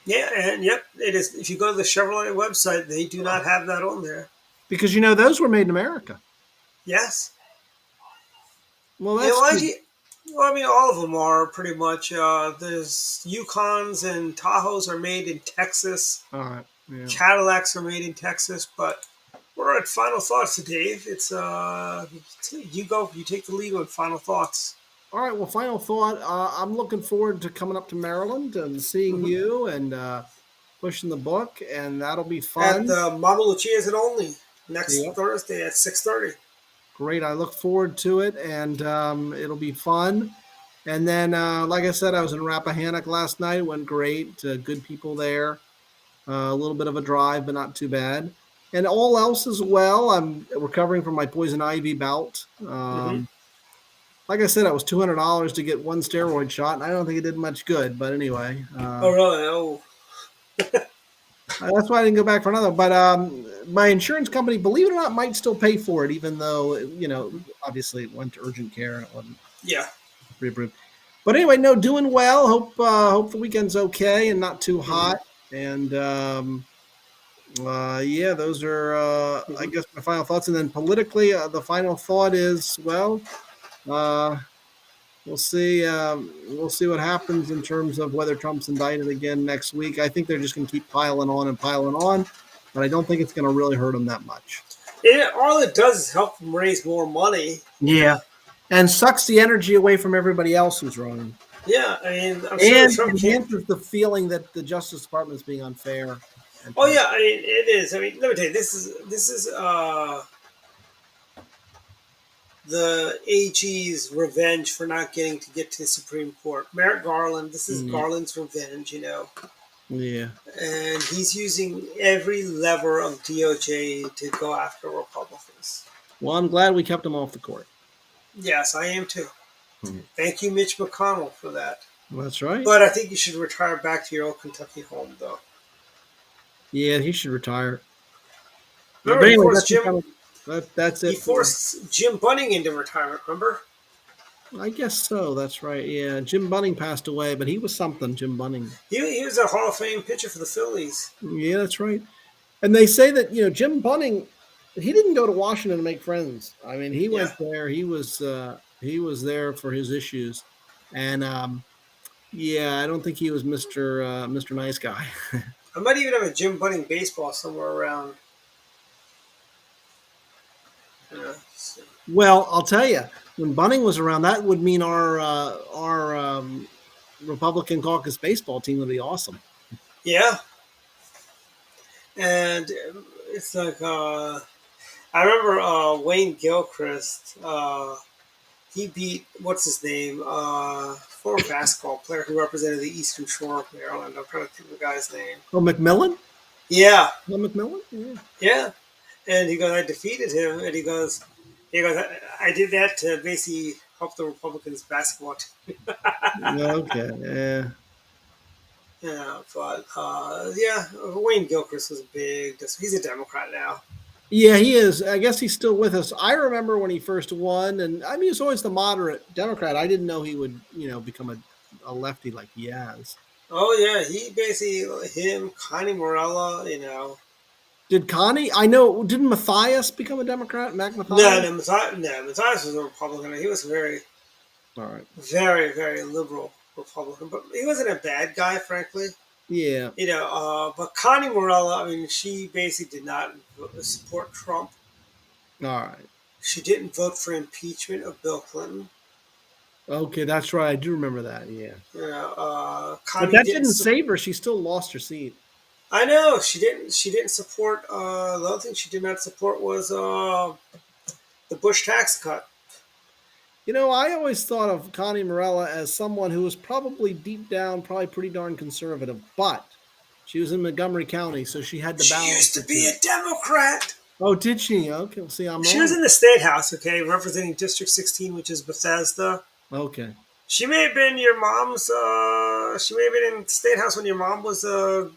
yeah, and yep, it is. If you go to the Chevrolet website, they do not have that on there. because those were made in America. Yes, Well, yeah. that's Well, good. actually, well, I mean, all of them are pretty much. There's Yukons and Tahoes are made in Texas. All right. Yeah. Cadillacs are made in Texas, but we're at final thoughts, Dave. It's you go, you take the lead on final thoughts. All right. Well, final thought. I'm looking forward to coming up to Maryland and seeing Mm-hmm. you and pushing the book, and that'll be At fun. the Mama Lucia's and Only next Yep. Thursday at 6:30. Great. I look forward to it, and it'll be fun. And then, like I said, I was in Rappahannock last night. It went great. Good people there. A little bit of a drive, but not too bad. And all else is well. I'm recovering from my poison ivy bout. Mm-hmm. Like I said, it was $200 to get one steroid shot, and I don't think it did much good. But anyway, Oh, really? Oh, that's why I didn't go back for another. But my insurance company, believe it or not, might still pay for it, even though obviously it went to urgent care and it wasn't yeah. pre-approved. But anyway, no, doing well. Hope the weekend's okay and not too hot. And yeah, those are I guess my final thoughts. And then politically, the final thought is we'll see. We'll see what happens in terms of whether Trump's indicted again next week. I think they're just going to keep piling on, but I don't think it's going to really hurt them that much. All it does is help them raise more money. Yeah, and sucks the energy away from everybody else who's running. Yeah, I mean, I'm sure And Trump can't. enhances the feeling that the Justice Department is being unfair. Oh yeah, I mean, it is. I mean, let me tell you, this is the AG's revenge for not getting to get to the Supreme Court. Merrick Garland, this is Garland's revenge, Yeah. and he's using every lever of DOJ to go after Republicans. Well, I'm glad we kept him off the court. Yes, I am too. Thank you, Mitch McConnell, for that. That's right. But I think you should retire back to your old Kentucky home, though. Yeah, he should retire. Remember, he anyway, forced that's it. He forced Jim Bunning into retirement. Remember? I guess so. That's right. Yeah, Jim Bunning passed away, but he was something. Jim Bunning. He was a Hall of Fame pitcher for the Phillies. Yeah, that's right. And they say that Jim Bunning, he didn't go to Washington to make friends. I mean, he went there. He was there for his issues, and yeah, I don't think he was Mr. Nice Guy. I might even have a Jim Bunning baseball somewhere around. So. Well, I'll tell you, when Bunning was around, that would mean our Republican caucus baseball team would be awesome. Yeah, and it's like I remember Wayne Gilchrist. He beat what's his name, former basketball player who represented the Eastern Shore of Maryland. I'm trying to think of the guy's name. Oh, McMillan? Yeah, Oh, McMillan? Yeah. yeah. And he goes, I defeated him, and he goes, I did that to basically help the Republicans basketball team. Okay. Yeah. Yeah, but yeah, Wayne Gilchrist was big. He's a Democrat now. Yeah, he is. I guess he's still with us. I remember when he first won, and I mean, he was always the moderate Democrat. I didn't know he would, become a lefty like he has. Oh yeah, he basically him, Connie Morella, Did Connie? I know. Didn't Matthias become a Democrat? Mac No, Matthias? Matthias was a Republican. He was very, All right. very, very liberal Republican, but he wasn't a bad guy, frankly. Yeah. But Connie Morella, I mean, she basically did not support Trump. All right. She didn't vote for impeachment of Bill Clinton. Okay, that's right. I do remember that. Yeah. Connie But that didn't. didn't save her. She still lost her seat. I know she didn't. She didn't support. The other thing she did not support was the Bush tax cut. I always thought of Connie Morella as someone who was probably deep down, probably pretty darn conservative, but she was in Montgomery County, so she had to She balance used to the be two. a Democrat. Oh, did she? Okay, well, see, I'm She was wrong. in the state house, okay, representing District 16, which is Bethesda. Okay. She may have been your mom's. She may have been in the state house when your mom was a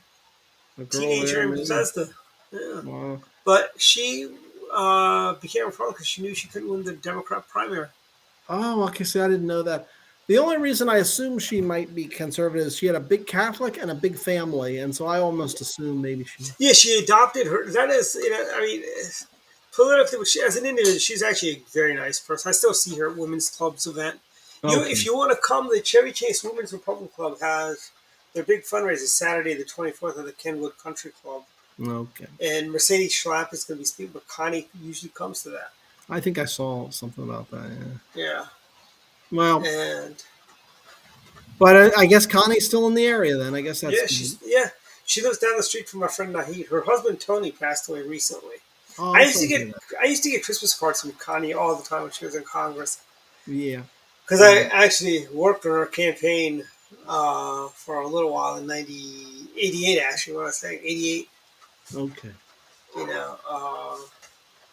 A girl teenager there, in maybe. Bethesda. Yeah, Wow. but she became a Republican because she knew she couldn't win the Democrat primary. Oh, okay. See, I didn't know that. The only reason I assume she might be conservative is she had a big Catholic and a big family, and so I almost assumed maybe she. Yeah, she adopted her. That is, I mean, politically, as an individual, she's actually a very nice person. I still see her at Women's Club's event. Okay. If you want to come, the Chevy Chase Women's Republican Club has their big fundraiser Saturday, the 24th, at the Kenwood Country Club. Okay. And Mercedes Schlapp is going to be speaking, but Connie usually comes to that. I think I saw something about that. Yeah. Yeah. Well, And but I guess Connie's still in the area then. I guess that's she lives down the street from my friend Nahid. Her husband Tony passed away recently. Oh, I I'm used to sorry to get hear that. I used to get Christmas cards from Connie all the time when she was in Congress Yeah. because I actually worked on her campaign for a little while in 88 actually. What I was saying 88. Okay.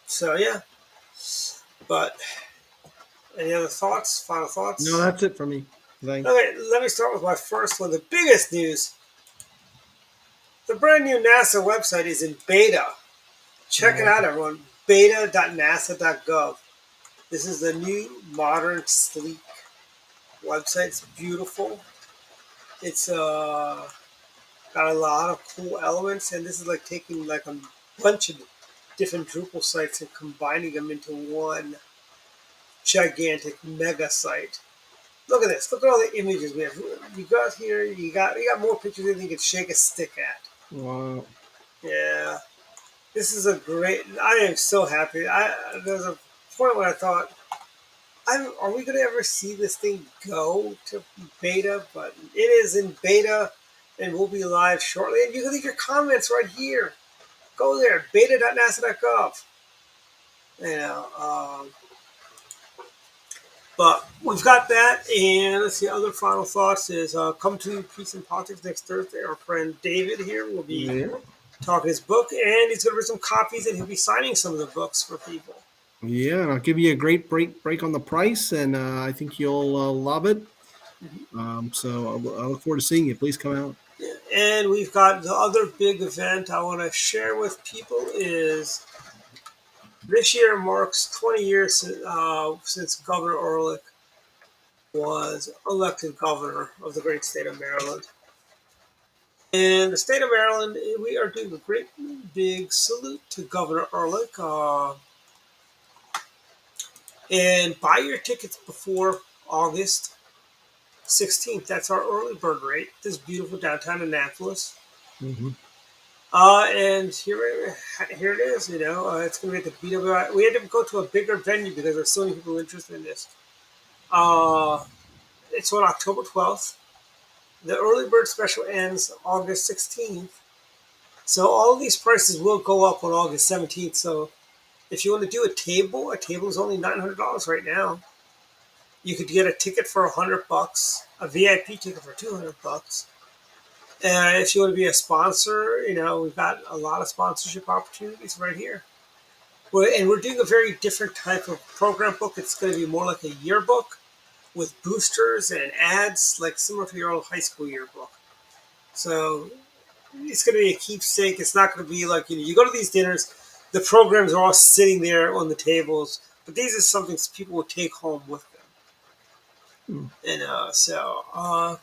So yeah. But any other thoughts? Final thoughts? No, that's it for me. Thanks. Okay, let me start with my first one. The biggest news. The brand new NASA website is in beta. Check it out, everyone. Beta.nasa.gov. This is the new, modern, sleek website. It's beautiful. It's got a lot of cool elements, and this is like taking like a bunch of different Drupal sites and combining them into one gigantic mega site. Look at this. Look at all the images we have. You got here. You got more pictures than you can shake a stick at. Wow. Yeah, this is a great. I am so happy. There's a point where I thought, are we going to ever see this thing go to beta? But it is in beta, and will be live shortly. And you can leave your comments right here. Go there, beta.nasa.gov. But we've got that, and let's see. Other final thoughts is come to Peace and Politics next Thursday. Our friend David here will be talking his book, and he's going to read some copies, and he'll be signing some of the books for people. Yeah, and I'll give you a great break on the price, and I think you'll love it. So I look forward to seeing you. Please come out. Yeah. And we've got the other big event I want to share with people is this year marks 20 years since Governor Ehrlich was elected governor of the great state of Maryland. In the state of Maryland, we are doing a great big salute to Governor Ehrlich. And buy your tickets before August 16th. That's our early bird rate. This beautiful downtown Annapolis. Mm-hmm. And here it is. It's going to be at the BWI. We had to go to a bigger venue because there's so many people interested in this. It's on October 12th. The early bird special ends August 16th. So all of these prices will go up on August 17th. So if you want to do a table is only $900 right now. You could get a ticket for $100, a VIP ticket for $200. And if you want to be a sponsor, we've got a lot of sponsorship opportunities right here. We're doing a very different type of program book. It's going to be more like a yearbook with boosters and ads, like similar to your old high school yearbook. So it's going to be a keepsake. It's not going to be like, you go to these dinners, the programs are all sitting there on the tables, but these are something people will take home with them.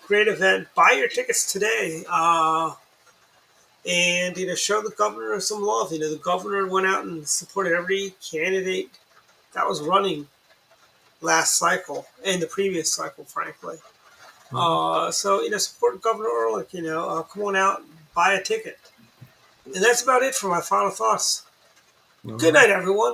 Great event. Buy your tickets today. And show the governor some love. The governor went out and supported every candidate that was running last cycle and the previous cycle, frankly. Support Governor Ehrlich. Come on out, buy a ticket, and that's about it for my final thoughts. Good night, everyone.